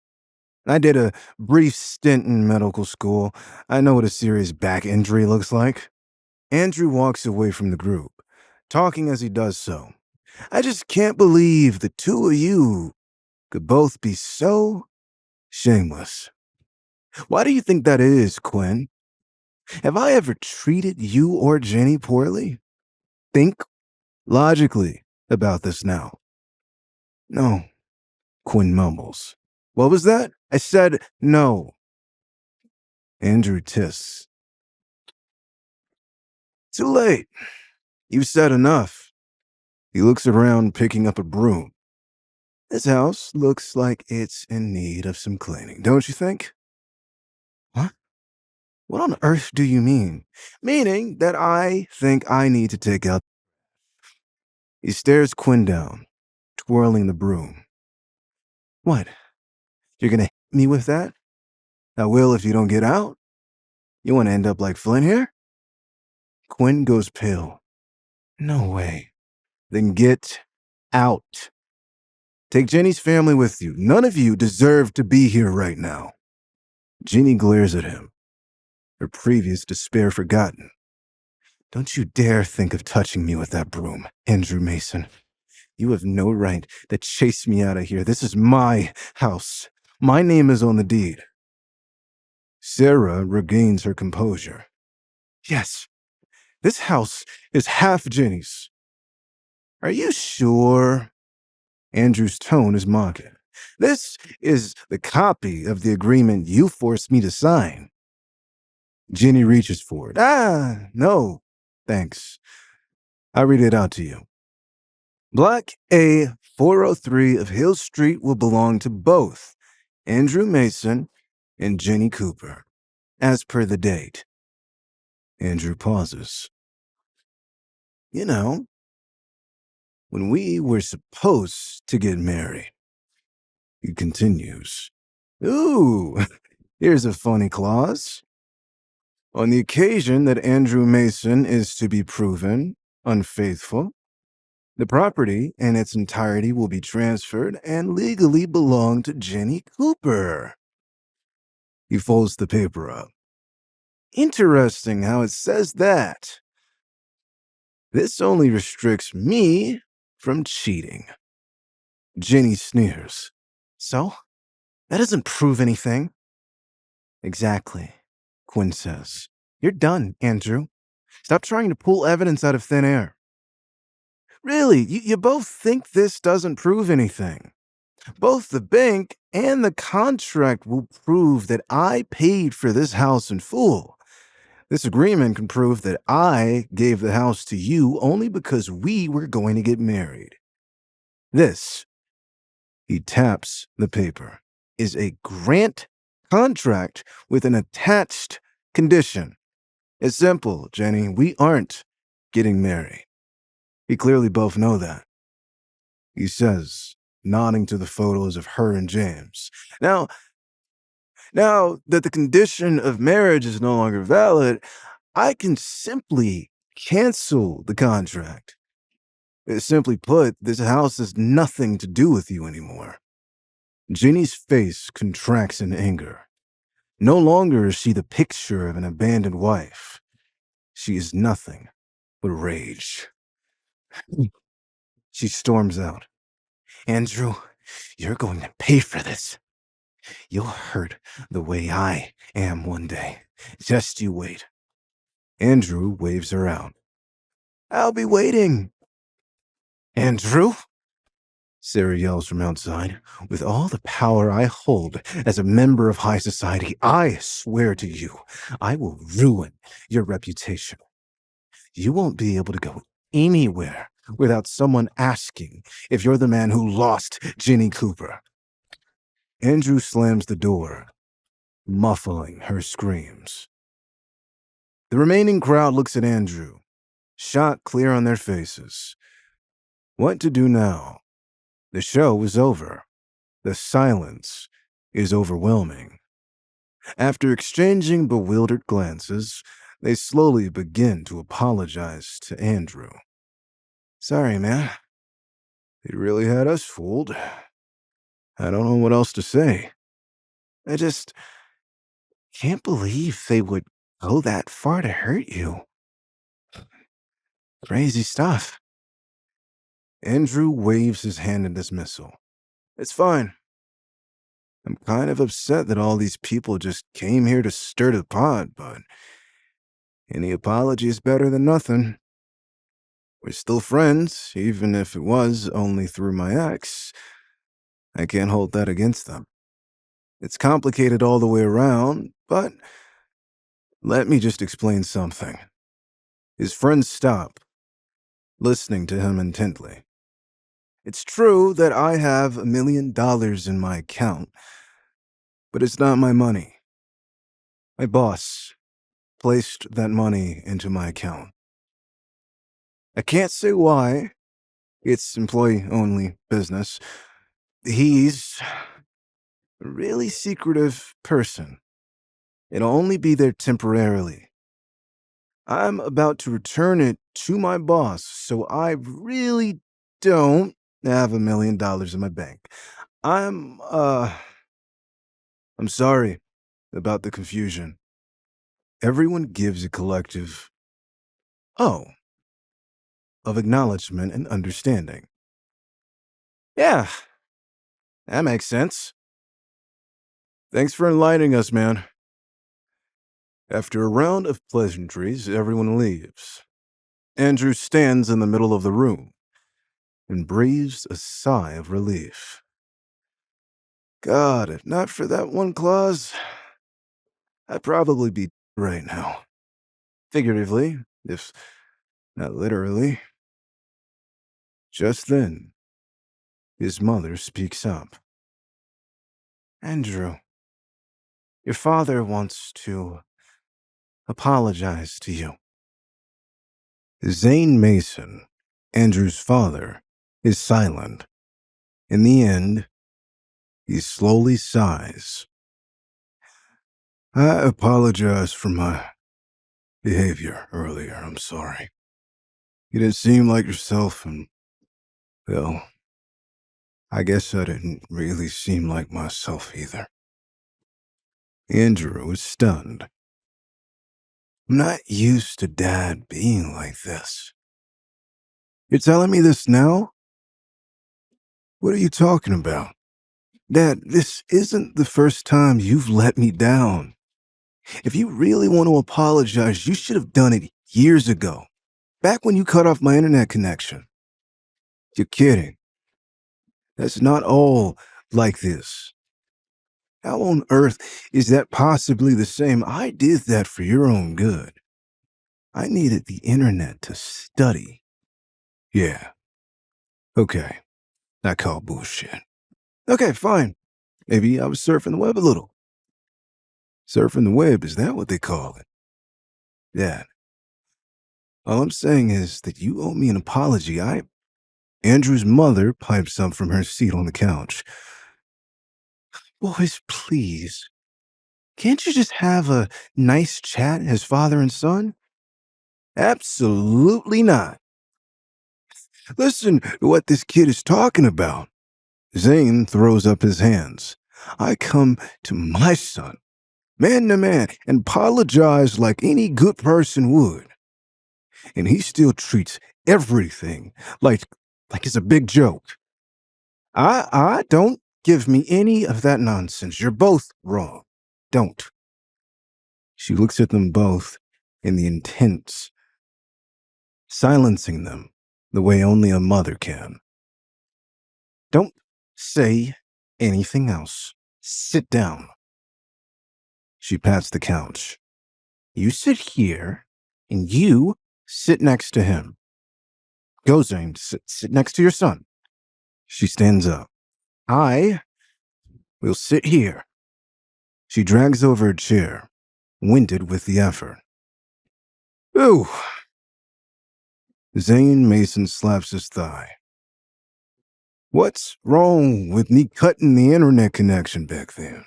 I did a brief stint in medical school. I know what a serious back injury looks like. Andrew walks away from the group, talking as he does so. I just can't believe the two of you could both be so shameless. Why do you think that is, Quinn? Have I ever treated you or Jenny poorly? Think logically about this now. No, Quinn mumbles. What was that? I said no. Andrew tisks. Too late. You've said enough. He looks around, picking up a broom. This house looks like it's in need of some cleaning, don't you think? What? What on earth do you mean? Meaning that I think I need to take out. He stares Quinn down, twirling the broom. What? You're gonna hit me with that? I will if you don't get out? You wanna end up like Flynn here? Quinn goes pale. No way. Then get out. Take Jenny's family with you. None of you deserve to be here right now. Jenny glares at him, her previous despair forgotten. Don't you dare think of touching me with that broom, Andrew Mason. You have no right to chase me out of here. This is my house. My name is on the deed. Sarah regains her composure. Yes, this house is half Jenny's. Are you sure? Andrew's tone is mocking. This is the copy of the agreement you forced me to sign. Jenny reaches for it. No, thanks. I'll read it out to you. Block A 403 of Hill Street will belong to both Andrew Mason and Jenny Cooper, as per the date. Andrew pauses. You know, when we were supposed to get married. He continues. Ooh, here's a funny clause. On the occasion that Andrew Mason is to be proven unfaithful, the property in its entirety will be transferred and legally belong to Jenny Cooper. He folds the paper up. Interesting how it says that. This only restricts me from cheating. Jenny sneers. So? That doesn't prove anything. Exactly, Quinn says. You're done, Andrew. Stop trying to pull evidence out of thin air. Really, you both think this doesn't prove anything. Both the bank and the contract will prove that I paid for this house in full. This agreement can prove that I gave the house to you only because we were going to get married. This, he taps the paper, is a grant contract with an attached condition. It's simple, Jenny. We aren't getting married. We clearly both know that. He says, nodding to the photos of her and James. Now that the condition of marriage is no longer valid, I can simply cancel the contract. Simply put, this house has nothing to do with you anymore. Jenny's face contracts in anger. No longer is she the picture of an abandoned wife. She is nothing but rage. She storms out. Andrew, you're going to pay for this. You'll hurt the way I am one day. Just you wait. Andrew waves her out. I'll be waiting. Andrew? Sarah yells from outside. With all the power I hold as a member of high society, I swear to you, I will ruin your reputation. You won't be able to go anywhere without someone asking if you're the man who lost Jenny Cooper. Andrew slams the door, muffling her screams. The remaining crowd looks at Andrew, shock clear on their faces. What to do now? The show is over. The silence is overwhelming. After exchanging bewildered glances, they slowly begin to apologize to Andrew. Sorry, man. They really had us fooled. I don't know what else to say. I just can't believe they would go that far to hurt you. Crazy stuff. Andrew waves his hand in dismissal. It's fine. I'm kind of upset that all these people just came here to stir the pot, but any apology is better than nothing. We're still friends, even if it was only through my ex. I can't hold that against them. It's complicated all the way around, but let me just explain something. His friends stop, listening to him intently. It's true that I have $1 million in my account, but it's not my money. My boss placed that money into my account. I can't say why. It's employee-only business. He's a really secretive person. It'll only be there temporarily. I'm about to return it to my boss, so I really don't have $1 million in my bank. I'm sorry about the confusion. Everyone gives a collective, oh, of acknowledgement and understanding. Yeah, that makes sense. Thanks for enlightening us, man. After a round of pleasantries, everyone leaves. Andrew stands in the middle of the room and breathes a sigh of relief. God, if not for that one clause, I'd probably be right now. Figuratively, if not literally. Just then, his mother speaks up. Andrew, your father wants to apologize to you. Zane Mason, Andrew's father, is silent. In the end, he slowly sighs. I apologize for my behavior earlier. I'm sorry. You didn't seem like yourself, and, well, I guess I didn't really seem like myself either. Andrew is stunned. I'm not used to Dad being like this. You're telling me this now? What are you talking about? Dad, this isn't the first time you've let me down. If you really want to apologize, you should have done it years ago, back when you cut off my internet connection. You're kidding. That's not all like this. How on earth is that possibly the same? I did that for your own good. I needed the internet to study. Yeah. Okay. I call bullshit. Okay, fine. Maybe I was surfing the web a little. Surfing the web, is that what they call it? Yeah. All I'm saying is that you owe me an apology. Andrew's mother pipes up from her seat on the couch. Boys, please. Can't you just have a nice chat as father and son? Absolutely not. Listen to what this kid is talking about. Zane throws up his hands. I come to my son, man to man, and apologize like any good person would. And he still treats everything like it's a big joke. I don't give me any of that nonsense. You're both wrong. Don't. She looks at them both in the intense, silencing them the way only a mother can. Don't say anything else. Sit down. She pats the couch. You sit here, and you sit next to him. Go, Zane, sit next to your son. She stands up. I will sit here. She drags over a chair, winded with the effort. Ooh. Zane Mason slaps his thigh. What's wrong with me cutting the internet connection back then?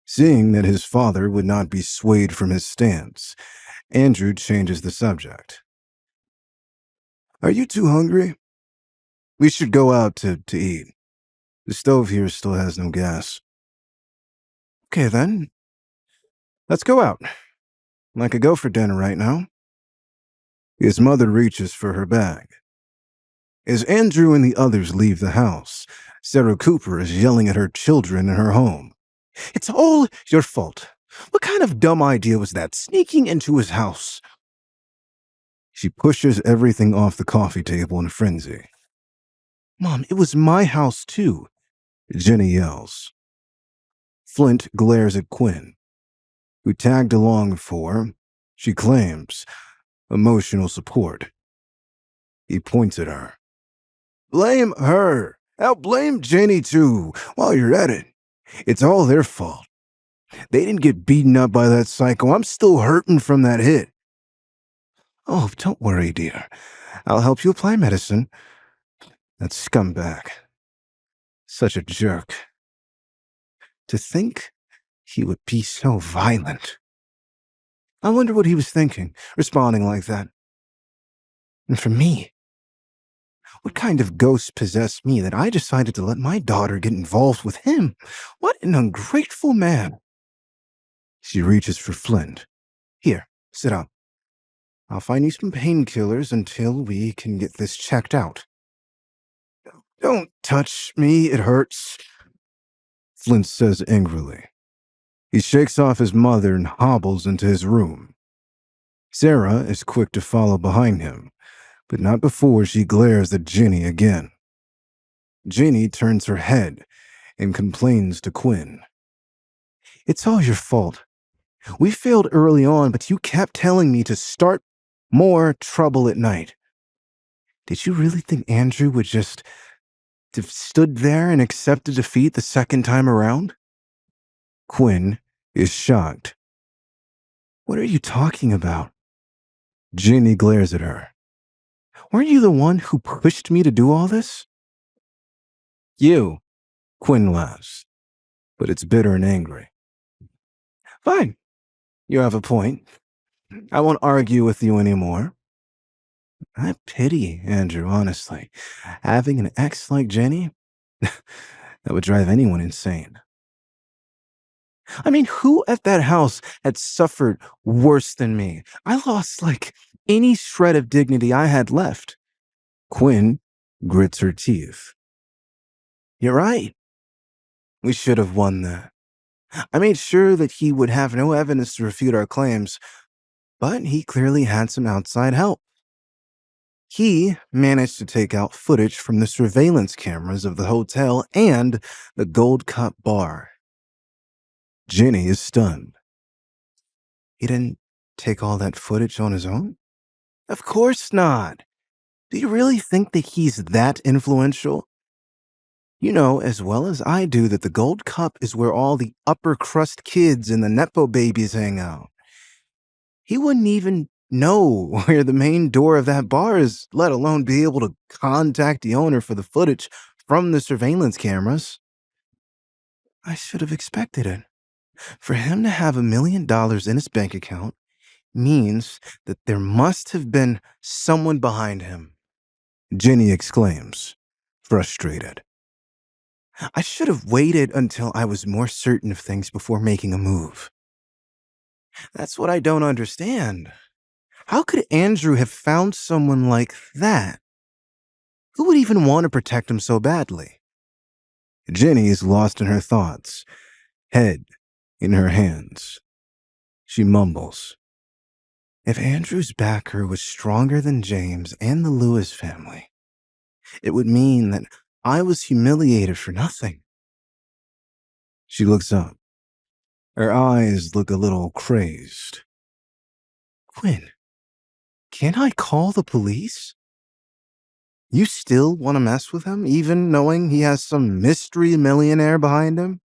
Seeing that his father would not be swayed from his stance, Andrew changes the subject. Are you too hungry? We should go out to eat. The stove here still has no gas. Okay, then. Let's go out. I could go for dinner right now. His mother reaches for her bag. As Andrew and the others leave the house, Sarah Cooper is yelling at her children in her home. It's all your fault. What kind of dumb idea was that, sneaking into his house? She pushes everything off the coffee table in a frenzy. Mom, it was my house too, Jenny yells. Flint glares at Quinn, who tagged along for, she claims, emotional support. He points at her. Blame her. Hell, blame Jenny too, while you're at it. It's all their fault. They didn't get beaten up by that psycho. I'm still hurting from that hit. Oh, don't worry, dear. I'll help you apply medicine. That scumbag. Such a jerk. To think he would be so violent. I wonder what he was thinking, responding like that. And for me, what kind of ghost possessed me that I decided to let my daughter get involved with him? What an ungrateful man. She reaches for Flint. Here, sit up. I'll find you some painkillers until we can get this checked out. Don't touch me, it hurts, Flint says angrily. He shakes off his mother and hobbles into his room. Sarah is quick to follow behind him, but not before she glares at Jenny again. Jenny turns her head and complains to Quinn. It's all your fault. We failed early on, but you kept telling me to start more trouble at night. Did you really think Andrew would just have stood there and accepted defeat the second time around? Quinn is shocked. What are you talking about? Jenny glares at her. Weren't you the one who pushed me to do all this? You, Quinn laughs, but it's bitter and angry. Fine, you have a point. I won't argue with you anymore. I pity Andrew, honestly. Having an ex like Jenny, that would drive anyone insane. I mean, who at that house had suffered worse than me? I lost, any shred of dignity I had left. Quinn grits her teeth. You're right. We should have won that. I made sure that he would have no evidence to refute our claims, but he clearly had some outside help. He managed to take out footage from the surveillance cameras of the hotel and the Gold Cup bar. Jenny is stunned. He didn't take all that footage on his own? Of course not. Do you really think that he's that influential? You know as well as I do that the Gold Cup is where all the upper crust kids and the Nepo babies hang out. He wouldn't even know where the main door of that bar is, let alone be able to contact the owner for the footage from the surveillance cameras. I should have expected it. For him to have $1 million in his bank account means that there must have been someone behind him. Jenny exclaims, frustrated. I should have waited until I was more certain of things before making a move. That's what I don't understand. How could Andrew have found someone like that? Who would even want to protect him so badly? Jenny is lost in her thoughts, head in her hands. She mumbles. If Andrew's backer was stronger than James and the Lewis family, it would mean that I was humiliated for nothing. She looks up. Her eyes look a little crazed. Quinn, can't I call the police? You still want to mess with him, even knowing he has some mystery millionaire behind him?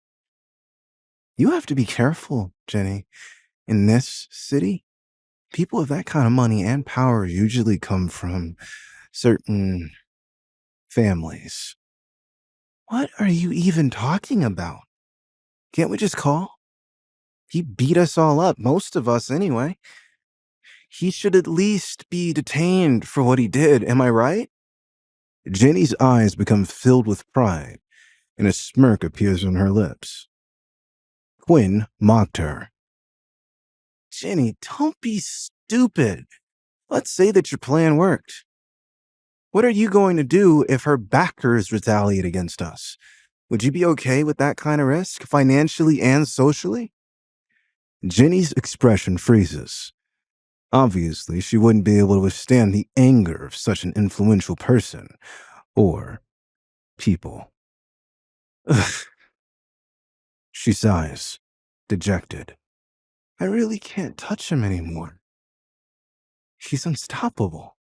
You have to be careful, Jenny. In this city, people with that kind of money and power usually come from certain families. What are you even talking about? Can't we just call? He beat us all up, most of us anyway. He should at least be detained for what he did, am I right? Jenny's eyes become filled with pride, and a smirk appears on her lips. Quinn mocked her. Jenny, don't be stupid. Let's say that your plan worked. What are you going to do if her backers retaliate against us? Would you be okay with that kind of risk, financially and socially? Jenny's expression freezes. Obviously, she wouldn't be able to withstand the anger of such an influential person, or people. Ugh. She sighs, dejected. I really can't touch him anymore. He's unstoppable.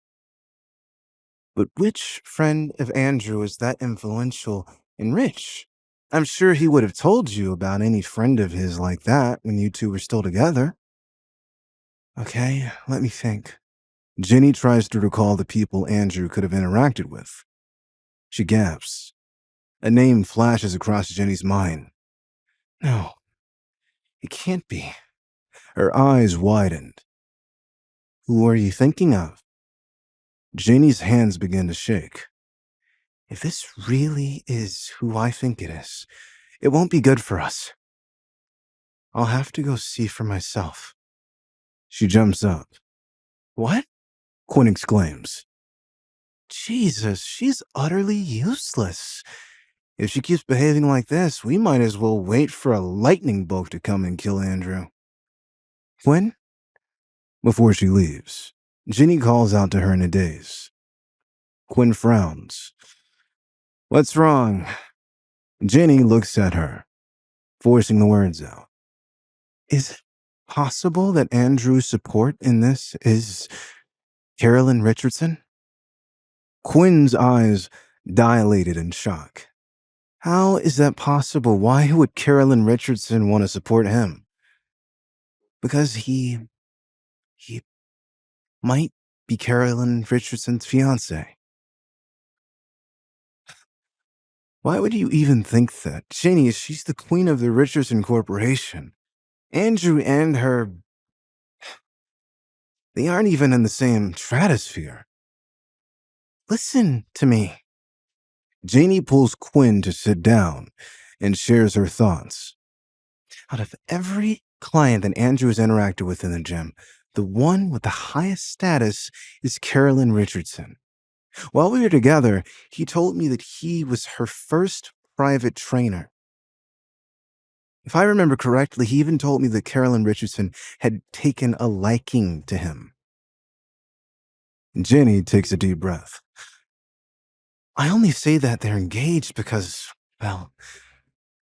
But which friend of Andrew is that influential and rich? I'm sure he would have told you about any friend of his like that when you two were still together. Okay, let me think. Jenny tries to recall the people Andrew could have interacted with. She gasps. A name flashes across Jenny's mind. No, it can't be. Her eyes widened. Who are you thinking of? Jenny's hands begin to shake. If this really is who I think it is, it won't be good for us. I'll have to go see for myself. She jumps up. What? Quinn exclaims. Jesus, she's utterly useless. If she keeps behaving like this, we might as well wait for a lightning bolt to come and kill Andrew. Quinn? Before she leaves, Jenny calls out to her in a daze. Quinn frowns. What's wrong? Jenny looks at her, forcing the words out. Is it possible that Andrew's support in this is Carolyn Richardson? Quinn's eyes dilated in shock. How is that possible? Why would Carolyn Richardson want to support him? Because he might be Carolyn Richardson's fiance. Why would you even think that? Jenny, she's the queen of the Richardson Corporation. Andrew and her, they aren't even in the same stratosphere. Listen to me. Janie pulls Quinn to sit down and shares her thoughts. Out of every client that Andrew has interacted with in the gym, the one with the highest status is Carolyn Richardson. While we were together, he told me that he was her first private trainer. If I remember correctly, he even told me that Carolyn Richardson had taken a liking to him. Jenny takes a deep breath. I only say that they're engaged because, well,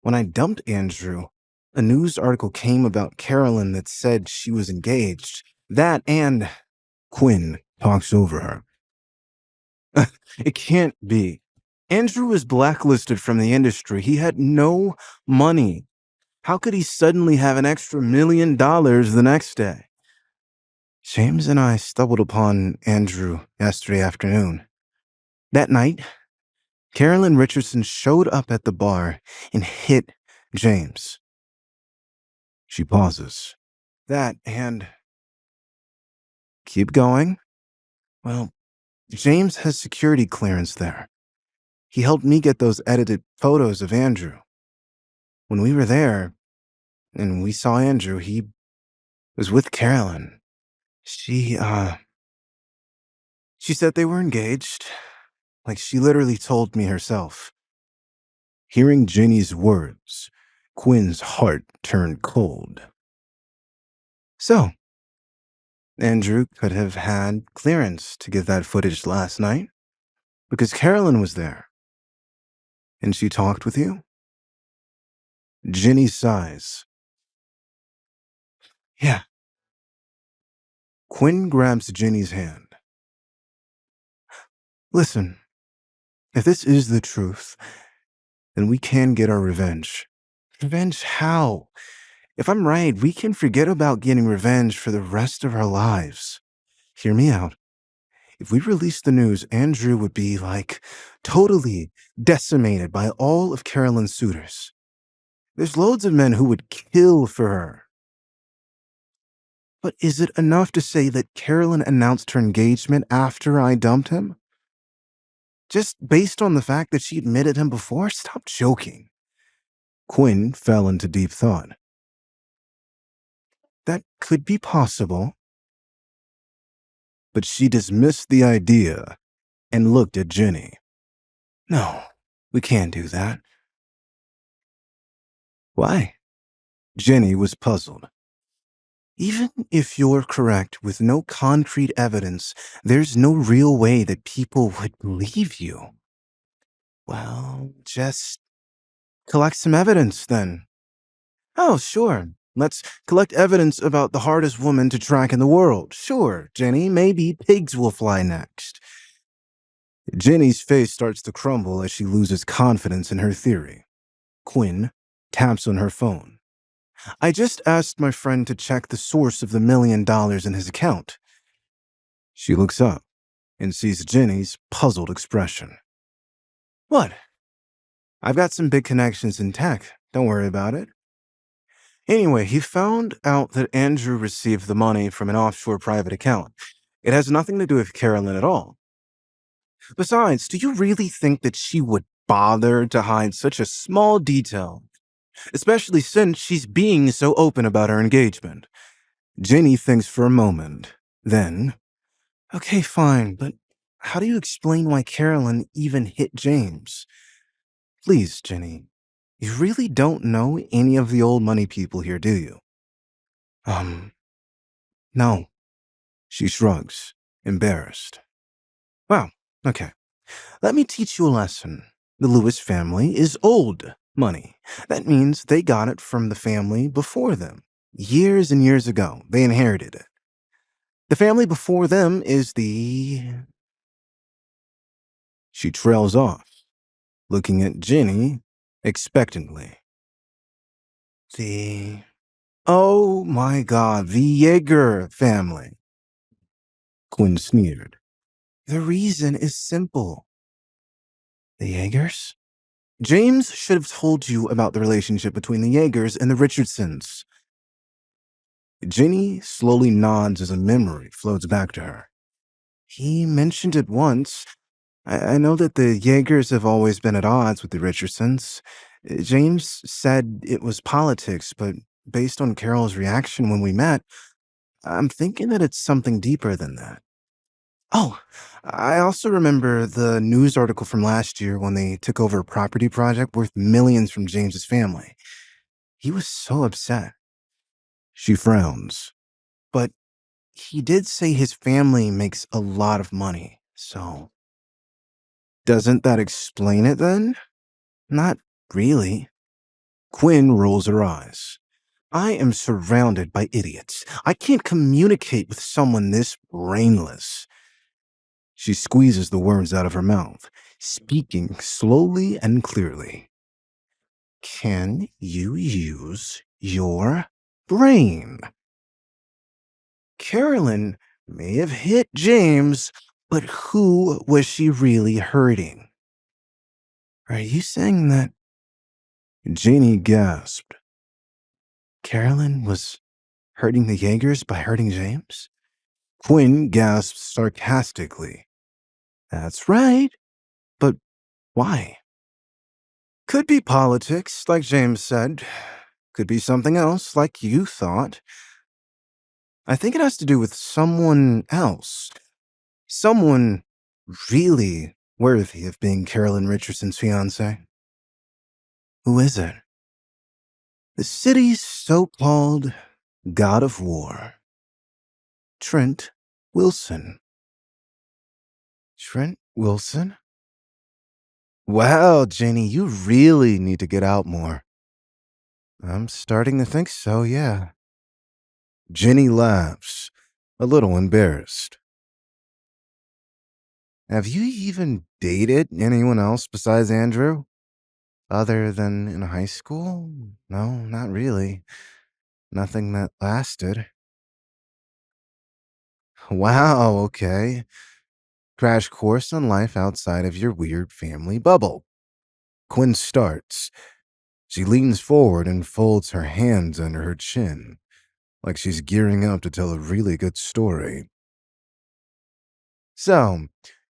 when I dumped Andrew, a news article came about Carolyn that said she was engaged. That and Quinn talks over her. It can't be. Andrew was blacklisted from the industry. He had no money. How could he suddenly have an extra $1 million the next day? James and I stumbled upon Andrew yesterday afternoon. That night, Carolyn Richardson showed up at the bar and hit James. She pauses. That and... Keep going. Well, James has security clearance there. He helped me get those edited photos of Andrew. When we were there, and we saw Andrew, he was with Carolyn. She said they were engaged. Like she literally told me herself. Hearing Jenny's words, Quinn's heart turned cold. So, Andrew could have had clearance to get that footage last night because Carolyn was there. And she talked with you? Jenny sighs. Yeah. Quinn grabs Jenny's hand. Listen, if this is the truth, then we can get our revenge. Revenge how? If I'm right, we can forget about getting revenge for the rest of our lives. Hear me out. If we release the news, Andrew would be, totally decimated by all of Carolyn's suitors. There's loads of men who would kill for her. But is it enough to say that Carolyn announced her engagement after I dumped him? Just based on the fact that she admitted him before? Stop joking. Quinn fell into deep thought. that could be possible, but she dismissed the idea and looked at Jenny. No, we can't do that. Why? Jenny was puzzled. Even if you're correct with no concrete evidence, there's no real way that people would believe you. Well, just collect some evidence then. Oh, sure. Let's collect evidence about the hardest woman to track in the world. Sure, Jenny, maybe pigs will fly next. Jenny's face starts to crumble as she loses confidence in her theory. Quinn taps on her phone. I just asked my friend to check the source of the $1 million in his account. She looks up and sees Jenny's puzzled expression. What? I've got some big connections in tech. Don't worry about it. Anyway, he found out that Andrew received the money from an offshore private account. It has nothing to do with Carolyn at all. Besides, do you really think that she would bother to hide such a small detail? Especially since she's being so open about her engagement. Jenny thinks for a moment. Then, okay, fine, but how do you explain why Carolyn even hit James? Please, Jenny, you really don't know any of the old money people here, do you? No. She shrugs, embarrassed. Wow, okay. Let me teach you a lesson. The Lewis family is old money. That means they got it from the family before them. Years and years ago, they inherited it. The family before them is the... She trails off, looking at Jenny expectantly. The... Oh my God, the Yeager family. Quinn sneered. The reason is simple. The Yeagers? James should have told you about the relationship between the Yeagers and the Richardsons. Jenny slowly nods as a memory floats back to her. He mentioned it once. I know that the Yeagers have always been at odds with the Richardsons. James said it was politics, but based on Carol's reaction when we met, I'm thinking that it's something deeper than that. Oh, I also remember the news article from last year when they took over a property project worth millions from James's family. He was so upset. She frowns. But he did say his family makes a lot of money, so... Doesn't that explain it then? Not really. Quinn rolls her eyes. I am surrounded by idiots. I can't communicate with someone this brainless. She squeezes the words out of her mouth, speaking slowly and clearly. Can you use your brain? Carolyn may have hit James, but who was she really hurting? Are you saying that? Janie gasped. Carolyn was hurting the Yeagers by hurting James? Quinn gasped sarcastically. That's right. But why? Could be politics, like James said. Could be something else, like you thought. I think it has to do with someone else. Someone really worthy of being Carolyn Richardson's fiancé. Who is it? The city's so-called god of war. Trent Wilson. Trent Wilson? Wow, Jenny, you really need to get out more. I'm starting to think so, yeah. Jenny laughs, a little embarrassed. Have you even dated anyone else besides Andrew? Other than in high school? No, not really. Nothing that lasted. Wow, okay. Crash course on life outside of your weird family bubble. Quinn starts. She leans forward and folds her hands under her chin, like she's gearing up to tell a really good story. So,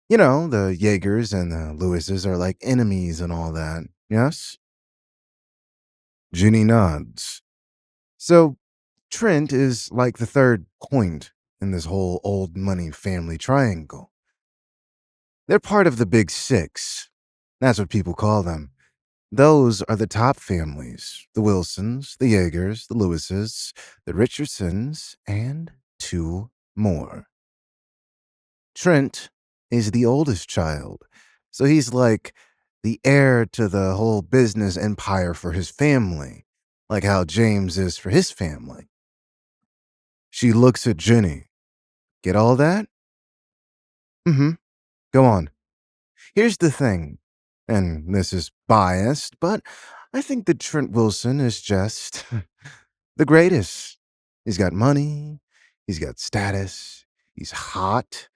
the Yeagers and the Lewises are like enemies and all that, yes? Ginny nods. So, Trent is like the third point in this whole old money family triangle. They're part of the Big Six. That's what people call them. Those are the top families: the Wilsons, the Yeagers, the Lewises, the Richardsons, and two more. Trent is the oldest child, so he's like the heir to the whole business empire for his family, like how James is for his family. She looks at Jenny. Get all that? Mm hmm. Go on. Here's the thing, and this is biased, but I think that Trent Wilson is just the greatest. He's got money, he's got status, he's hot.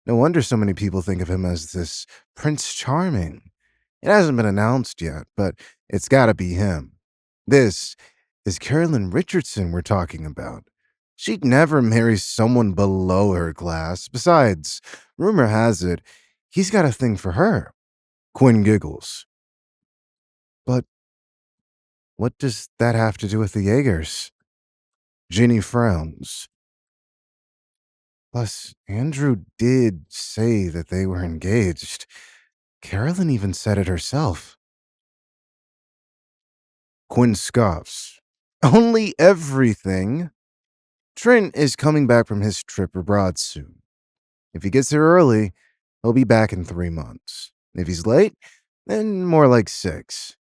No wonder so many people think of him as this Prince Charming. It hasn't been announced yet, but it's gotta be him. This is Carolyn Richardson we're talking about. She'd never marry someone below her class. Besides, rumor has it, he's got a thing for her. Quinn giggles. But what does that have to do with the Jaegers? Ginny frowns. Plus, Andrew did say that they were engaged. Carolyn even said it herself. Quinn scoffs. Only everything. Trent is coming back from his trip abroad soon. If he gets here early, he'll be back in 3 months. If he's late, then more like 6.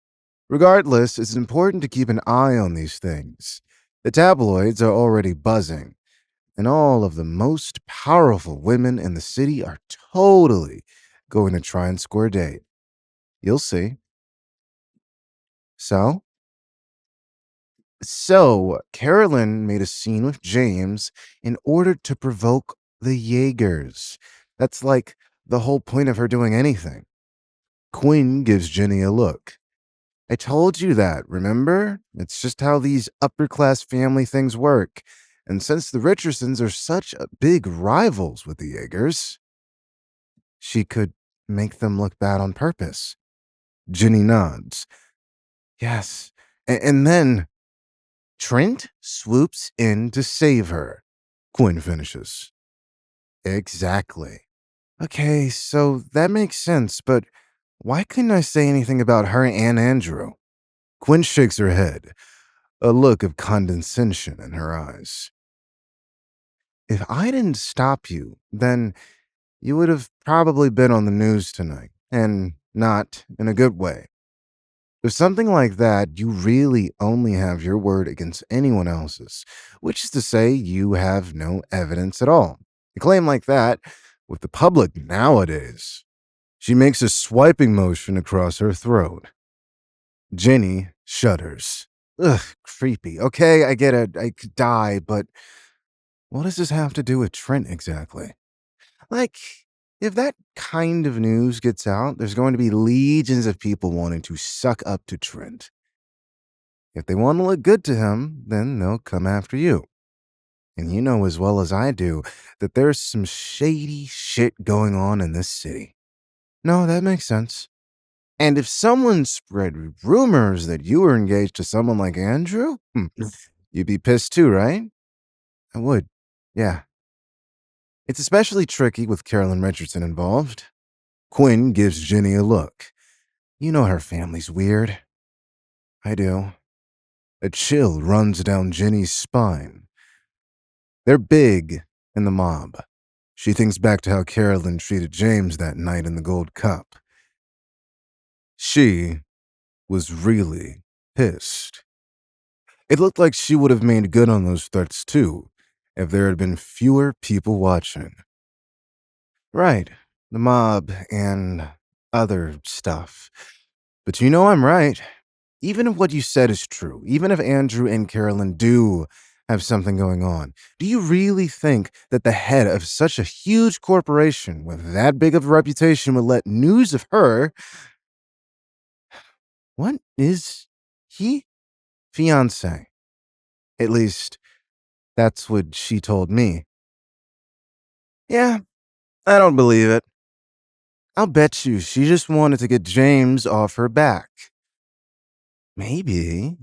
Regardless, it's important to keep an eye on these things. The tabloids are already buzzing, and all of the most powerful women in the city are totally going to try and score a date. You'll see. So? So, Carolyn made a scene with James in order to provoke the Jaegers. That's like the whole point of her doing anything. Quinn gives Jenny a look. I told you that, remember? It's just how these upper class family things work. And since the Richardsons are such big rivals with the Jaegers, she could make them look bad on purpose. Jenny nods. Yes. And then Trent swoops in to save her. Quinn finishes. Exactly. Okay, so that makes sense, but why couldn't I say anything about her and Andrew? Quinn shakes her head, a look of condescension in her eyes. If I didn't stop you, then you would have probably been on the news tonight, and not in a good way. With something like that, you really only have your word against anyone else's, which is to say, you have no evidence at all. A claim like that, with the public nowadays. She makes a swiping motion across her throat. Jenny shudders. Ugh, creepy. Okay, I get it. I could die, but what does this have to do with Trent exactly? Like, if that kind of news gets out, there's going to be legions of people wanting to suck up to Trent. If they want to look good to him, then they'll come after you. And you know as well as I do that there's some shady shit going on in this city. No, that makes sense. And if someone spread rumors that you were engaged to someone like Andrew, you'd be pissed too, right? I would. Yeah. It's especially tricky with Carolyn Richardson involved. Quinn gives Jenny a look. You know her family's weird. I do. A chill runs down Jenny's spine. They're big in the mob. She thinks back to how Carolyn treated James that night in the Gold Cup. She was really pissed. It looked like she would have made good on those threats too, if there had been fewer people watching. Right, the mob and other stuff. But you know I'm right. Even if what you said is true, even if Andrew and Carolyn do have something going on, do you really think that the head of such a huge corporation with that big of a reputation would let news of her? What is he? Fiance. At least, that's what she told me. Yeah, I don't believe it. I'll bet you she just wanted to get James off her back. Maybe.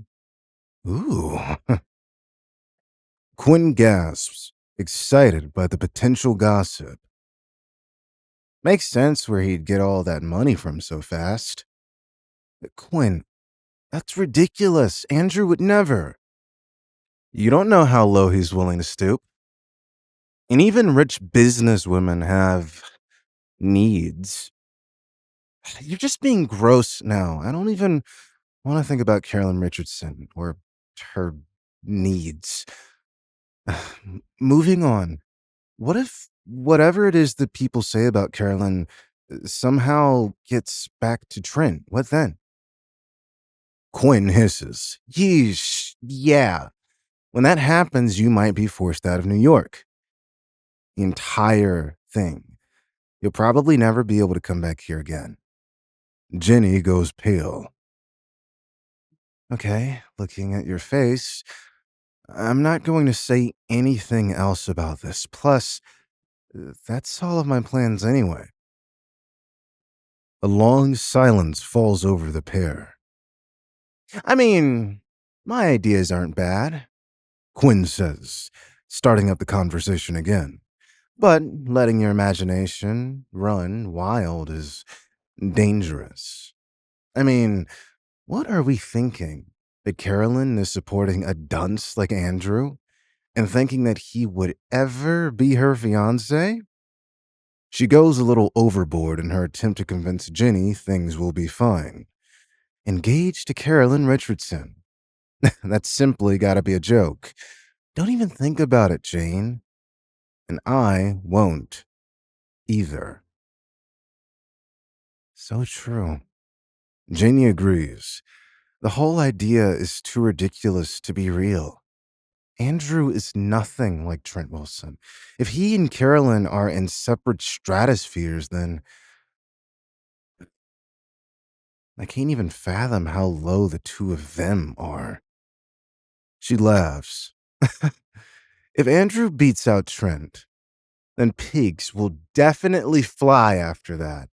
Ooh. Quinn gasps, excited by the potential gossip. Makes sense where he'd get all that money from so fast. Quinn, that's ridiculous. Andrew would never. You don't know how low he's willing to stoop. And even rich businesswomen have needs. You're just being gross now. I don't even want to think about Carolyn Richardson or her needs. Moving on. What if whatever it is that people say about Carolyn somehow gets back to Trent? What then? Quinn hisses. Yeesh. Yeah. When that happens, you might be forced out of New York. The entire thing. You'll probably never be able to come back here again. Jenny goes pale. Okay, looking at your face, I'm not going to say anything else about this. Plus, that's all of my plans anyway. A long silence falls over the pair. I mean, my ideas aren't bad, Quinn says, starting up the conversation again. But letting your imagination run wild is dangerous. I mean, what are we thinking? That Carolyn is supporting a dunce like Andrew and thinking that he would ever be her fiancé? She goes a little overboard in her attempt to convince Ginny things will be fine. Engaged to Carolyn Richardson. That's simply gotta be a joke. Don't even think about it, Jane. And I won't either. So true. Janie agrees. The whole idea is too ridiculous to be real. Andrew is nothing like Trent Wilson. If he and Carolyn are in separate stratospheres, then I can't even fathom how low the two of them are. She laughs. If Andrew beats out Trent, then pigs will definitely fly after that.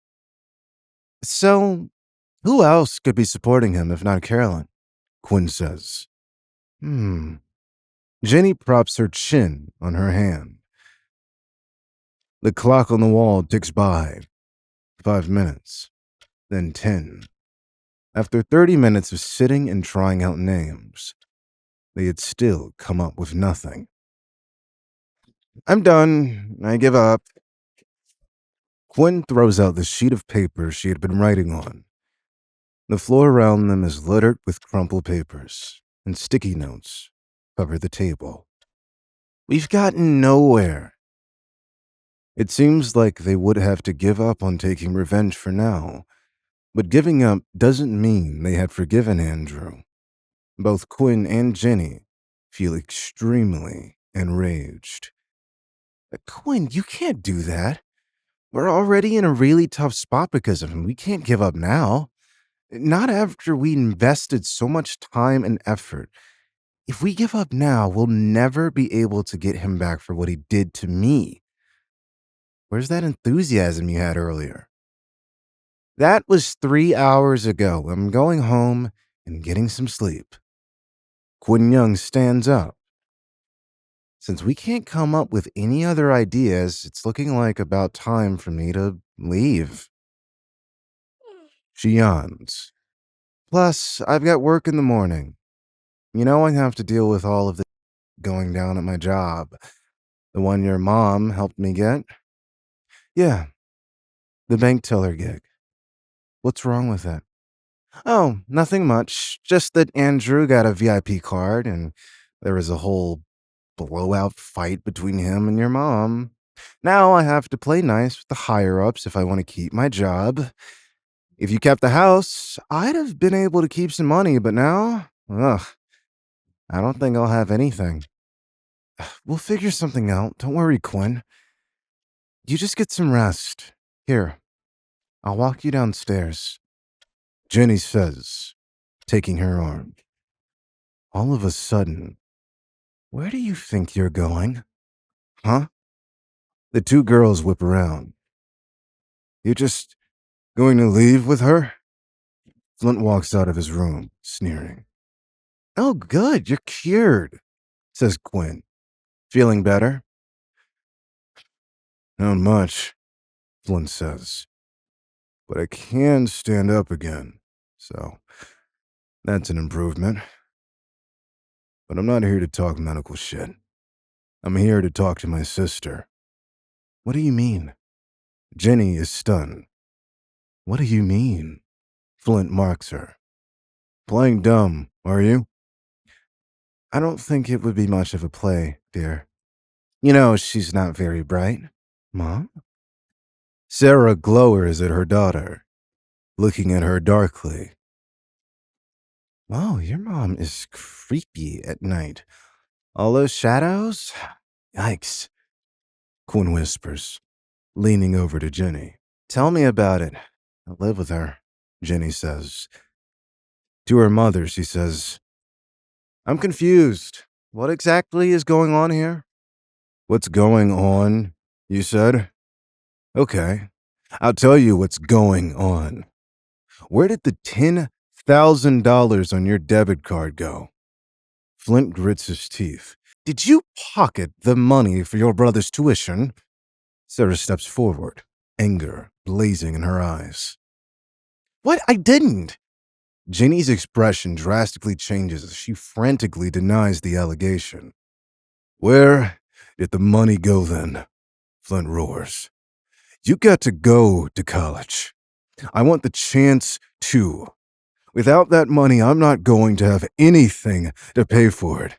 So, who else could be supporting him if not Carolyn? Quinn says. Jenny props her chin on her hand. The clock on the wall ticks by. 5 minutes. Then 10. After 30 minutes of sitting and trying out names, they had still come up with nothing. I'm done. I give up. Quinn throws out the sheet of paper she had been writing on. The floor around them is littered with crumpled papers, and sticky notes cover the table. We've gotten nowhere. It seems like they would have to give up on taking revenge for now, but giving up doesn't mean they had forgiven Andrew. Both Quinn and Jenny feel extremely enraged. Quinn, you can't do that. We're already in a really tough spot because of him. We can't give up now. Not after we invested so much time and effort. If we give up now, we'll never be able to get him back for what he did to me. Where's that enthusiasm you had earlier? That was 3 hours ago. I'm going home and getting some sleep. Quinn Young stands up. Since we can't come up with any other ideas, it's looking like about time for me to leave. She yawns. Plus, I've got work in the morning. You know, I have to deal with all of this going down at my job. The one your mom helped me get? Yeah, the bank teller gig. What's wrong with it? Oh, nothing much. Just that Andrew got a VIP card and there was a whole blowout fight between him and your mom. Now I have to play nice with the higher-ups if I want to keep my job. If you kept the house, I'd have been able to keep some money, but now, I don't think I'll have anything. We'll figure something out. Don't worry, Quinn. You just get some rest. Here, I'll walk you downstairs. Jenny says, taking her arm. All of a sudden, where do you think you're going? Huh? The two girls whip around. You just going to leave with her? Flint walks out of his room, sneering. Oh, good, you're cured, says Quinn. Feeling better? Not much, Flint says. But I can stand up again, so that's an improvement. But I'm not here to talk medical shit. I'm here to talk to my sister. What do you mean? Jenny is stunned. What do you mean? Flint marks her. Playing dumb, are you? I don't think it would be much of a play, dear. You know, she's not very bright. Mom? Sarah glowers at her daughter, looking at her darkly. Wow, your mom is creepy at night. All those shadows? Yikes, Quinn whispers, leaning over to Jenny. Tell me about it. I live with her, Jenny says. To her mother, she says, I'm confused. What exactly is going on here? What's going on, you said? Okay, I'll tell you what's going on. Where did the $10,000 on your debit card go? Flint grits his teeth. Did you pocket the money for your brother's tuition? Sarah steps forward, anger blazing in her eyes. What? I didn't. Jenny's expression drastically changes as she frantically denies the allegation. Where did the money go then? Flint roars. You got to go to college. I want the chance to. Without that money, I'm not going to have anything to pay for it.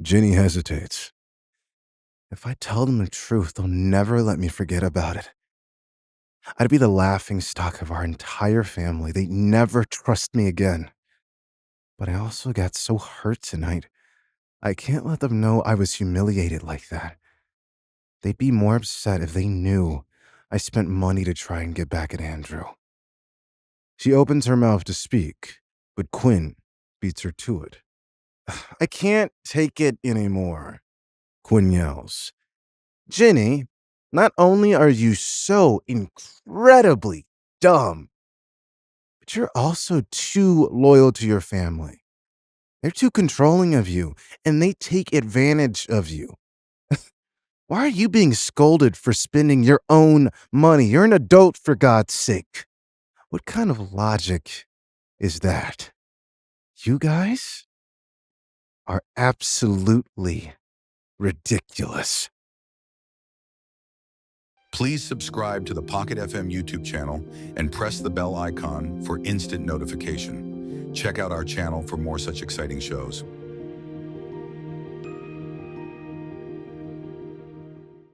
Jenny hesitates. If I tell them the truth, they'll never let me forget about it. I'd be the laughing stock of our entire family. They'd never trust me again. But I also got so hurt tonight. I can't let them know I was humiliated like that. They'd be more upset if they knew I spent money to try and get back at Andrew. She opens her mouth to speak, but Quinn beats her to it. I can't take it anymore, Quinn yells. Jenny, not only are you so incredibly dumb, but you're also too loyal to your family. They're too controlling of you, and they take advantage of you. Why are you being scolded for spending your own money? You're an adult, for God's sake. What kind of logic is that? You guys are absolutely ridiculous. Please subscribe to the Pocket FM YouTube channel and press the bell icon for instant notification. Check out our channel for more such exciting shows.